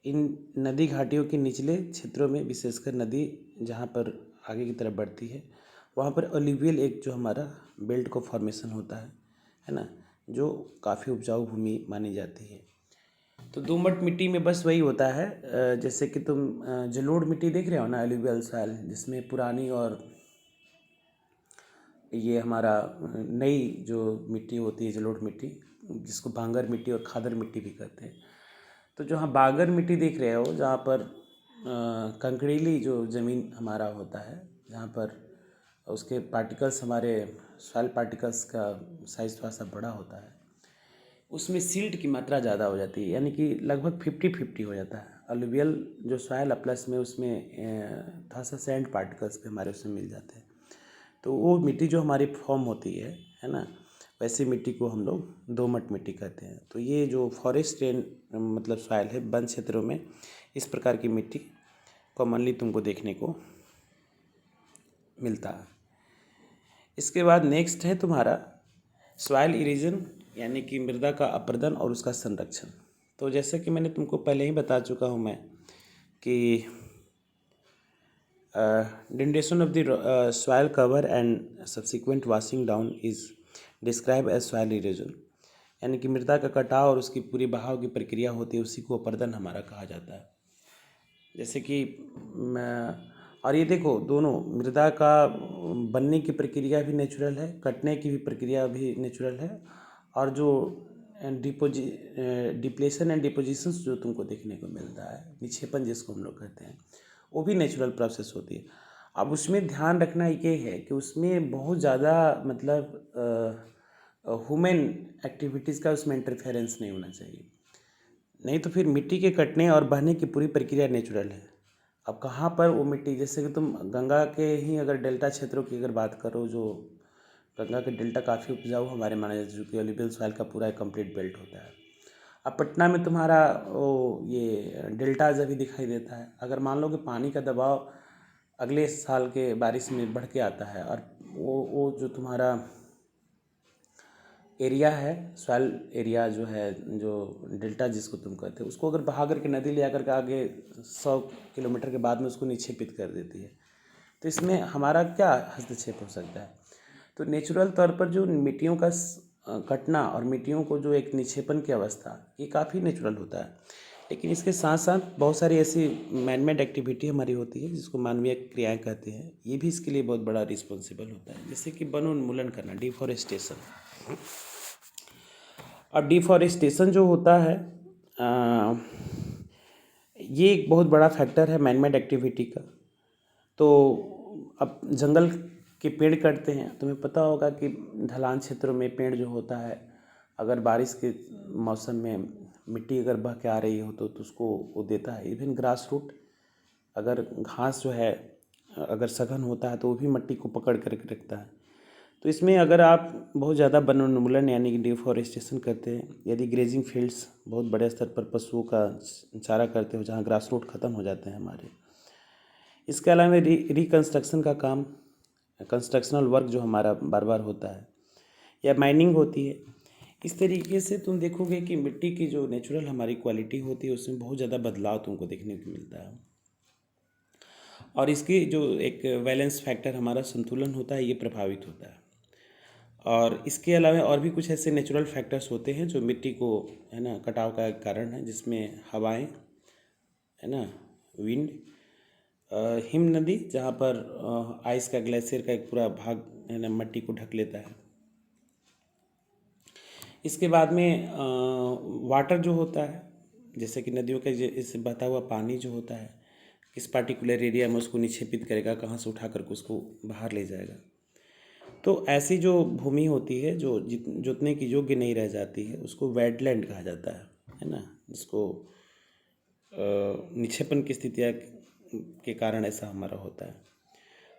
S1: इन नदी घाटियों के निचले क्षेत्रों में, विशेषकर नदी जहाँ पर आगे की तरफ बढ़ती है, वहाँ पर अलुवियल एक जो हमारा बेल्ट को फॉर्मेशन होता है ना, जो काफ़ी उपजाऊ भूमि मानी जाती है। तो दोमट मिट्टी में बस वही होता है, जैसे कि तुम जलोढ़ मिट्टी देख रहे हो ना, अलुवियल सॉइल, जिसमें पुरानी और ये हमारा नई जो मिट्टी होती है जलोढ़ मिट्टी, जिसको बांगर मिट्टी और खादर मिट्टी भी कहते हैं। तो जो हाँ बागर मिट्टी देख रहे हो, जहाँ पर कंकड़ीली जो ज़मीन हमारा होता है, जहाँ पर उसके पार्टिकल्स, हमारे सॉइल पार्टिकल्स का साइज़ थोड़ा सा बड़ा होता है, उसमें सिल्ट की मात्रा ज़्यादा हो जाती है, यानी कि लगभग 50-50 हो जाता है। अलुवियल जो सॉइल प्लस में उसमें थोड़ा सा सैंड पार्टिकल्स भी हमारे उसमें मिल जाते हैं। तो वो मिट्टी जो हमारी फॉर्म होती है ना, वैसी मिट्टी को हम लोग दोमट मिट्टी कहते हैं। तो ये जो फॉरेस्ट रेन मतलब सॉइल है, वन क्षेत्रों में इस प्रकार की मिट्टी कॉमनली तुमको देखने को मिलता है। इसके बाद नेक्स्ट है तुम्हारा सॉइल इरोजन, यानी कि मृदा का अपर्दन और उसका संरक्षण। तो जैसे कि मैंने तुमको पहले ही बता चुका हूँ मैं कि denudation of the soil cover and subsequent washing down is describe as soil erosion, यानी कि मृदा का कटाव और उसकी पूरी बहाव की प्रक्रिया होती है, उसी को अपर्दन हमारा कहा जाता है। जैसे कि और ये देखो, दोनों मृदा का बनने की प्रक्रिया भी नेचुरल है, कटने की भी प्रक्रिया भी नेचुरल है, और जो डिप्लेशन एंड डिपोजिशंस जो तुमको देखने को मिलता है, निक्षेपण जिसको हम लोग कहते हैं, वो भी नेचुरल प्रोसेस होती है। अब उसमें ध्यान रखना ये है कि उसमें बहुत ज़्यादा मतलब ह्यूमन एक्टिविटीज़ का उसमें इंटरफेरेंस नहीं होना चाहिए, नहीं तो फिर मिट्टी के कटने और बहने की पूरी प्रक्रिया नेचुरल है। अब कहाँ पर वो मिट्टी, जैसे कि तुम गंगा के ही अगर डेल्टा क्षेत्रों की अगर बात करो, जो गंगा के डेल्टा काफ़ी उपजाऊ हमारे माने जाते हैं, जो कि अलुवियल सॉइल का पूरा एक कंप्लीट बेल्ट होता है। अब पटना में तुम्हारा वो ये डेल्टा जब भी दिखाई देता है, अगर मान लो कि पानी का दबाव अगले साल के बारिश में बढ़ के आता है, और वो जो तुम्हारा एरिया है, सॉइल एरिया जो है, जो डेल्टा जिसको तुम कहते हो, उसको अगर बहा करके नदी ले आकर के आगे 100 किलोमीटर के बाद में उसको निक्षेपित कर देती है, तो इसमें हमारा क्या हस्तक्षेप हो सकता है। तो नेचुरल तौर पर जो मिट्टियों का कटना और मिट्टियों को जो एक निक्षेपण की अवस्था, ये काफ़ी नेचुरल होता है। लेकिन इसके साथ साथ बहुत सारी ऐसी मैनमेड एक्टिविटी हमारी होती है जिसको मानवीय क्रियाएं कहते हैं, ये भी इसके लिए बहुत बड़ा रिस्पॉन्सिबल होता है। जैसे कि वन उन्मूलन करना, डिफॉरेस्टेशन। अब डिफॉरेस्टेशन जो होता है ये एक बहुत बड़ा फैक्टर है मैनमेड एक्टिविटी का। तो अब जंगल के पेड़ कटते हैं, तुम्हें पता होगा कि ढलान क्षेत्रों में पेड़ जो होता है, अगर बारिश के मौसम में मिट्टी अगर बह के आ रही हो तो उसको वो देता है। इवन ग्रास रूट, अगर घास जो है अगर सघन होता है तो वो भी मिट्टी को पकड़ कर रखता है। तो इसमें अगर आप बहुत ज़्यादा वन उन्मूलन यानी कि डिफॉरेस्टेशन करते हैं, यदि ग्रेजिंग फील्ड्स बहुत बड़े स्तर पर पशुओं का चारा करते हो जहाँ ग्रास रूट ख़त्म हो जाते हैं हमारे, इसके अलावा रिकन्स्ट्रक्शन का काम, कंस्ट्रक्शनल वर्क जो हमारा बार बार होता है, या माइनिंग होती है, इस तरीके से तुम देखोगे कि मिट्टी की जो नेचुरल हमारी क्वालिटी होती है उसमें बहुत ज़्यादा बदलाव तुमको देखने को मिलता है। और इसकी जो एक बैलेंस फैक्टर हमारा संतुलन होता है ये प्रभावित होता है। और इसके अलावा और भी कुछ ऐसे नेचुरल फैक्टर्स होते हैं जो मिट्टी को, है ना, कटाव का एक कारण है, जिसमें हवाएं, है ना, विंड, हिम नदी जहाँ पर आइस का, ग्लेशियर का एक पूरा भाग, है ना, मिट्टी को ढक लेता है। इसके बाद में वाटर जो होता है, जैसे कि नदियों का इससे बहता हुआ पानी जो होता है, किस पार्टिकुलर एरिया में उसको निक्षेपित करेगा, कहाँ से उठा करके उसको बाहर ले जाएगा। तो ऐसी जो भूमि होती है जो जोतने की योग्य नहीं रह जाती है उसको वेटलैंड कहा जाता है ना, जिसको निक्षेपण की स्थितियाँ के कारण ऐसा हमारा होता है।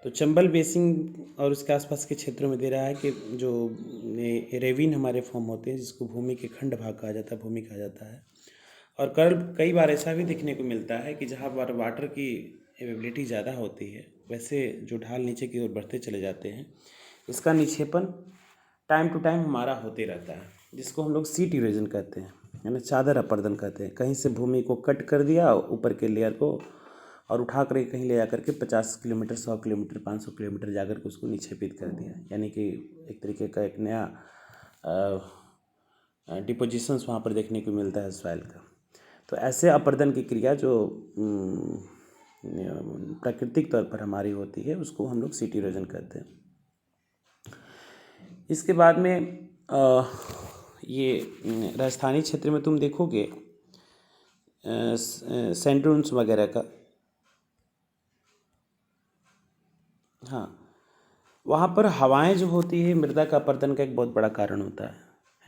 S1: तो चंबल बेसिन और उसके आसपास के क्षेत्रों में दे रहा है कि जो रेविन हमारे फॉर्म होते हैं जिसको भूमि के खंड भाग कहा जाता है, भूमि कहा जाता है। और कई बार ऐसा भी देखने को मिलता है कि जहाँ पर वाटर की एबिलिटी ज़्यादा होती है, वैसे जो ढाल नीचे की ओर बढ़ते चले जाते हैं, इसका निक्षेपण टाइम टू टाइम हमारा होते रहता है, जिसको हम लोग सीट इरोजन कहते हैं, है ना, चादर अपर्दन कहते हैं। कहीं से भूमि को कट कर दिया ऊपर के लेयर को और उठा कर कहीं ले जा करके 50 किलोमीटर, 100 किलोमीटर, 500 किलोमीटर जा कर के उसको निक्षेपित कर दिया, यानी कि एक तरीके का एक नया डिपोजिशंस वहाँ पर देखने को मिलता है सॉइल का। तो ऐसे अपर्दन की क्रिया जो प्राकृतिक तौर पर हमारी होती है उसको हम लोग सीट इरोजन कहते हैं। इसके बाद में ये राजस्थानी क्षेत्र में तुम देखोगे सैंड ड्यून्स वगैरह का, हाँ, वहाँ पर हवाएं जो होती है मृदा का अपरदन का एक बहुत बड़ा कारण होता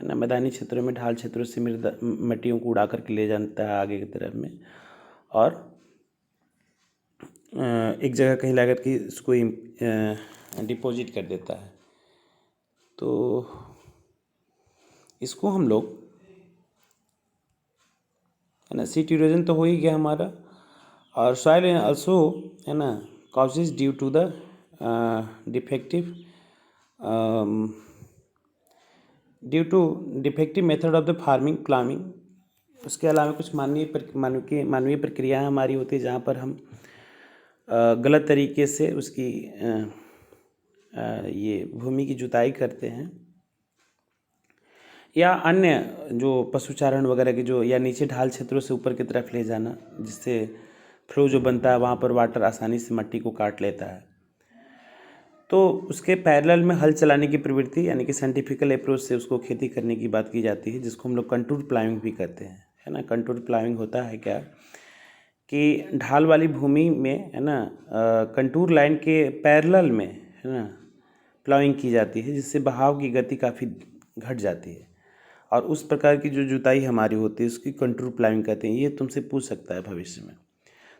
S1: है ना। मैदानी क्षेत्रों में, ढाल क्षेत्रों से मृदा मिट्टियों को उड़ा करके ले जाता है आगे की तरफ में, और एक जगह कहीं ला कर के इसको डिपॉजिट कर देता है। तो इसको हम लोग, है ना, सीट इरोजन तो हो ही गया हमारा। और सॉइल आल्सो, है ना, causes due to the defective method of the farming, planning. उसके अलावा कुछ मानवीय प्रक्रियाएं हमारी होती है जहाँ पर हम गलत तरीके से उसकी ये भूमि की जुताई करते हैं, या अन्य जो पशुचारण वगैरह की जो, या नीचे ढाल क्षेत्रों से ऊपर की तरफ ले जाना, जिससे फ्लो जो बनता है वहाँ पर वाटर आसानी से मिट्टी को काट लेता है। तो उसके पैरेलल में हल चलाने की प्रवृत्ति, यानी कि साइंटिफिकल अप्रोच से उसको खेती करने की बात की जाती है, जिसको हम लोग कंटूर प्लाइंग भी कहते हैं, है ना। कंटूर प्लाइंग होता है क्या कि ढाल वाली भूमि में, है ना, कंटूर लाइन के पैरेलल में, है ना, प्लाइंग की जाती है, जिससे बहाव की गति काफ़ी घट जाती है। और उस प्रकार की जो जुताई हमारी होती है उसकी कंटूर प्लाइंग कहते हैं। ये तुमसे पूछ सकता है भविष्य में।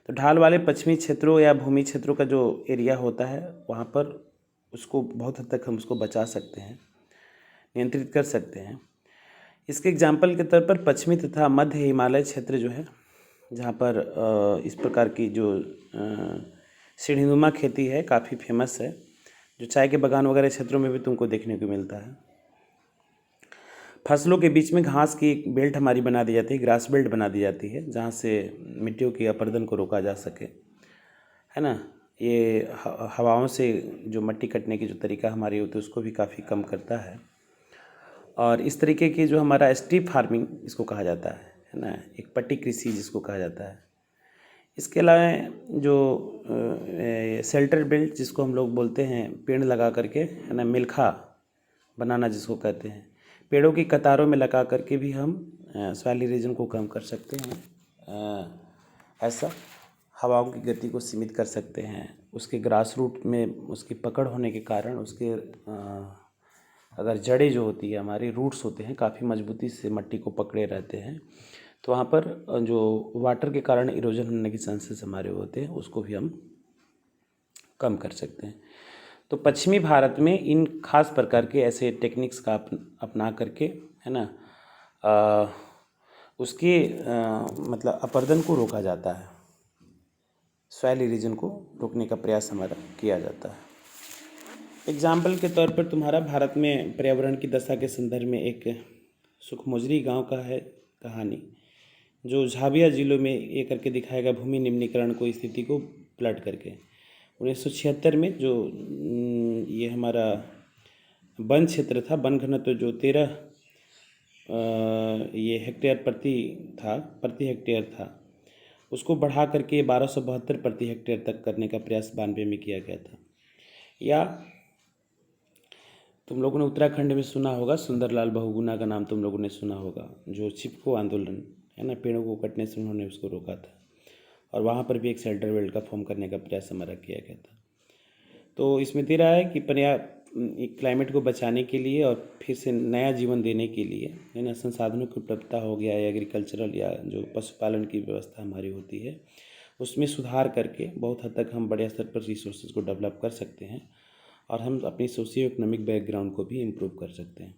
S1: तो ढाल वाले पश्चिमी क्षेत्रों या भूमि क्षेत्रों का जो एरिया होता है वहाँ पर उसको बहुत हद तक हम उसको बचा सकते हैं, नियंत्रित कर सकते हैं। इसके एग्जाम्पल के तौर पर पश्चिमी तथा मध्य हिमालय क्षेत्र जो है, जहाँ पर इस प्रकार की जो सीढ़ीनुमा खेती है काफ़ी फेमस है, जो चाय के बागान वगैरह क्षेत्रों में भी तुमको देखने को मिलता है। फसलों के बीच में घास की एक बेल्ट हमारी बना दी जाती है, ग्रास बेल्ट बना दी जाती है, जहाँ से मिट्टियों की अपरदन को रोका जा सके, है ना। ये हवाओं से जो मिट्टी कटने की जो तरीका हमारी होती है उसको भी काफ़ी कम करता है। और इस तरीके की जो हमारा स्ट्रिप फार्मिंग इसको कहा जाता है है ना, एक पट्टी कृषि जिसको कहा जाता है। इसके अलावा जो शेल्टर बेल्ट जिसको हम लोग बोलते हैं, पेड़ लगा करके, है ना, मिल्खा बनाना जिसको कहते हैं, पेड़ों की कतारों में लगा करके भी हम सॉइल इरोजन को कम कर सकते हैं। ऐसा हवाओं की गति को सीमित कर सकते हैं। उसके ग्रास रूट में उसकी पकड़ होने के कारण उसके अगर जड़ें जो होती है, हमारे रूट्स होते हैं, काफ़ी मजबूती से मट्टी को पकड़े रहते हैं, तो वहाँ पर जो वाटर के कारण इरोजन होने के चांसेस हमारे होते हैं, उसको भी हम कम कर सकते हैं। तो पश्चिमी भारत में इन खास प्रकार के ऐसे टेक्निक्स का अपना करके, है ना, उसके मतलब अपरदन को रोका जाता है, सॉइल इरोजन को रोकने का प्रयास हमारा किया जाता है। एग्जाम्पल के तौर पर तुम्हारा भारत में पर्यावरण की दशा के संदर्भ में एक सुखमुजरी गांव का है कहानी, जो झाबिया जिलों में ये करके दिखाएगा भूमि निम्नीकरण को, स्थिति को पलट करके। 1976 में जो ये हमारा वन क्षेत्र था, वन घनत्व जो 13 ये हेक्टेयर प्रति हेक्टेयर था, उसको बढ़ा करके 1272 प्रति हेक्टेयर तक करने का प्रयास 92 में किया गया था। या तुम लोगों ने उत्तराखंड में सुना होगा, सुंदरलाल बहुगुणा का नाम तुम लोगों ने सुना होगा, जो चिपको आंदोलन है ना, पेड़ों को कटने से उन्होंने उसको रोका था, और वहाँ पर भी एक शेल्टर बेल्ट का फॉर्म करने का प्रयास हमारा किया गया था। तो इसमें दे रहा है कि क्लाइमेट को बचाने के लिए और फिर से नया जीवन देने के लिए, है ना, संसाधनों की उपलब्धता हो गया, या एग्रीकल्चरल या जो पशुपालन की व्यवस्था हमारी होती है, उसमें सुधार करके बहुत हद तक हम बड़े स्तर पर रिसोर्सेज को डेवलप कर सकते हैं, और हम अपनी सोशियो इकोनॉमिक बैकग्राउंड को भी इम्प्रूव कर सकते हैं।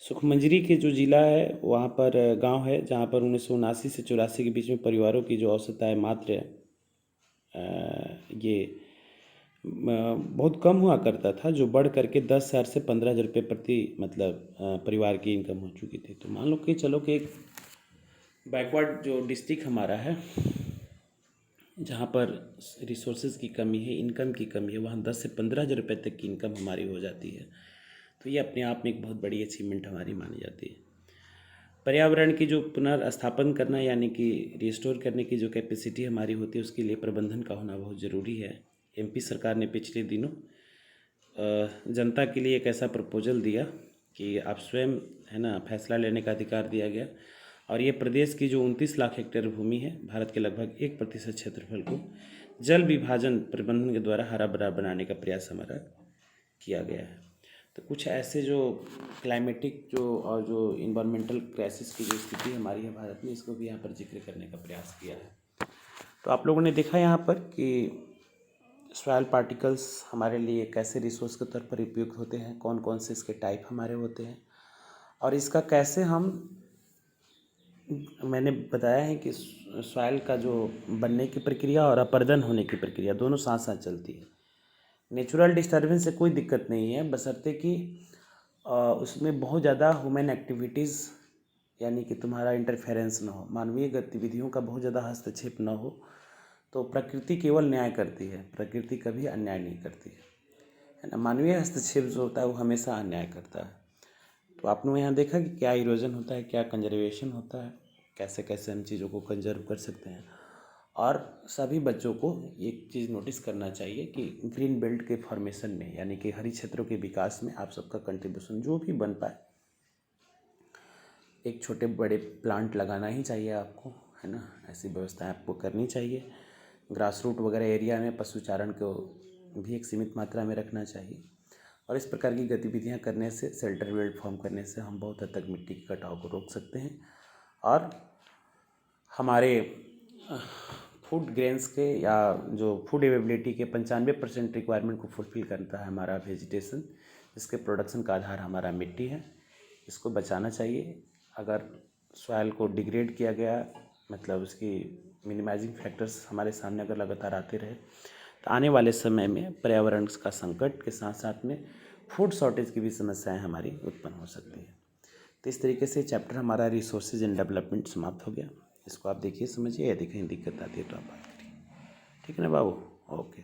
S1: सुखमंजरी के जो ज़िला है, वहाँ पर गांव है जहाँ पर 1979 से 84 के बीच में परिवारों की जो औसत आय मात्र ये बहुत कम हुआ करता था, जो बढ़ करके 10,000 से 15,000 रुपये प्रति मतलब परिवार की इनकम हो चुकी थी। तो मान लो कि चलो कि एक बैकवर्ड जो डिस्ट्रिक्ट हमारा है, जहाँ पर रिसोर्सेज की कमी है, इनकम की कमी है, वहाँ 10 से 15,000 रुपये तक की इनकम हमारी हो जाती है, तो ये अपने आप में एक बहुत बड़ी अचीवमेंट हमारी मानी जाती है। पर्यावरण की जो पुनर्स्थापन करना यानी कि रिस्टोर करने की जो कैपेसिटी हमारी होती है, उसके लिए प्रबंधन का होना बहुत ज़रूरी है। एमपी सरकार ने पिछले दिनों जनता के लिए एक ऐसा प्रपोजल दिया कि आप स्वयं, है ना, फैसला लेने का अधिकार दिया गया, और ये प्रदेश की जो 29 लाख हेक्टेयर भूमि है, भारत के लगभग 1% क्षेत्रफल को जल विभाजन प्रबंधन के द्वारा हरा भरा बनाने का प्रयास हमारा किया गया है। तो कुछ ऐसे जो क्लाइमेटिक जो और जो इन्वायरमेंटल क्राइसिस की जो स्थिति हमारी है भारत में, इसको भी यहाँ पर जिक्र करने का प्रयास किया है। तो आप लोगों ने देखा यहाँ पर कि सॉइल पार्टिकल्स हमारे लिए कैसे रिसोर्स के तौर पर उपयुक्त होते हैं, कौन कौन से इसके टाइप हमारे होते हैं, और इसका कैसे हम, मैंने बताया है कि सॉइल का जो बनने की प्रक्रिया और अपरदन होने की प्रक्रिया दोनों साथ साथ चलती है। नेचुरल डिस्टर्बेंस से कोई दिक्कत नहीं है, बशर्ते कि उसमें बहुत ज़्यादा ह्यूमन एक्टिविटीज़ यानी कि तुम्हारा इंटरफेरेंस ना हो, मानवीय गतिविधियों का बहुत ज़्यादा हस्तक्षेप ना हो, तो प्रकृति केवल न्याय करती है, प्रकृति कभी अन्याय नहीं करती है ना। मानवीय हस्तक्षेप जो होता है वो हमेशा अन्याय करता है। तो आपने यहाँ देखा कि क्या इरोजन होता है, क्या कंजर्वेशन होता है, कैसे कैसे हम चीज़ों को कंजर्व कर सकते हैं। और सभी बच्चों को एक चीज़ नोटिस करना चाहिए कि ग्रीन बेल्ट के फॉर्मेशन में यानी कि हरी क्षेत्रों के विकास में आप सबका कंट्रीब्यूशन जो भी बन पाए, एक छोटे बड़े प्लांट लगाना ही चाहिए आपको, है ना, ऐसी व्यवस्थाएं आपको करनी चाहिए। ग्रास रूट वगैरह एरिया में पशुचारण को भी एक सीमित मात्रा में रखना चाहिए, और इस प्रकार की गतिविधियां करने से, शेल्टर बेल्ट फॉर्म करने से हम बहुत हद तक मिट्टी के कटाव को रोक सकते हैं, और हमारे फूड ग्रेन्स के या जो फूड अवेलेबिलिटी के 95% रिक्वायरमेंट को फुलफ़िल करता है हमारा वेजिटेशन, जिसके प्रोडक्शन का आधार हमारा मिट्टी है। इसको बचाना चाहिए। अगर सॉइल को डिग्रेड किया गया, मतलब उसकी मिनिमाइजिंग फैक्टर्स हमारे सामने अगर लगातार आते रहे, तो आने वाले समय में पर्यावरण का संकट के साथ साथ में फूड शॉर्टेज की भी समस्याएं हमारी उत्पन्न हो सकती है। तो इस तरीके से चैप्टर हमारा रिसोर्सेज एंड डेवलपमेंट समाप्त हो गया। इसको आप देखिए, समझिए, यदि कहीं दिक्कत आती है तो आप बात करिए। ठीक है ना बाबू? ओके।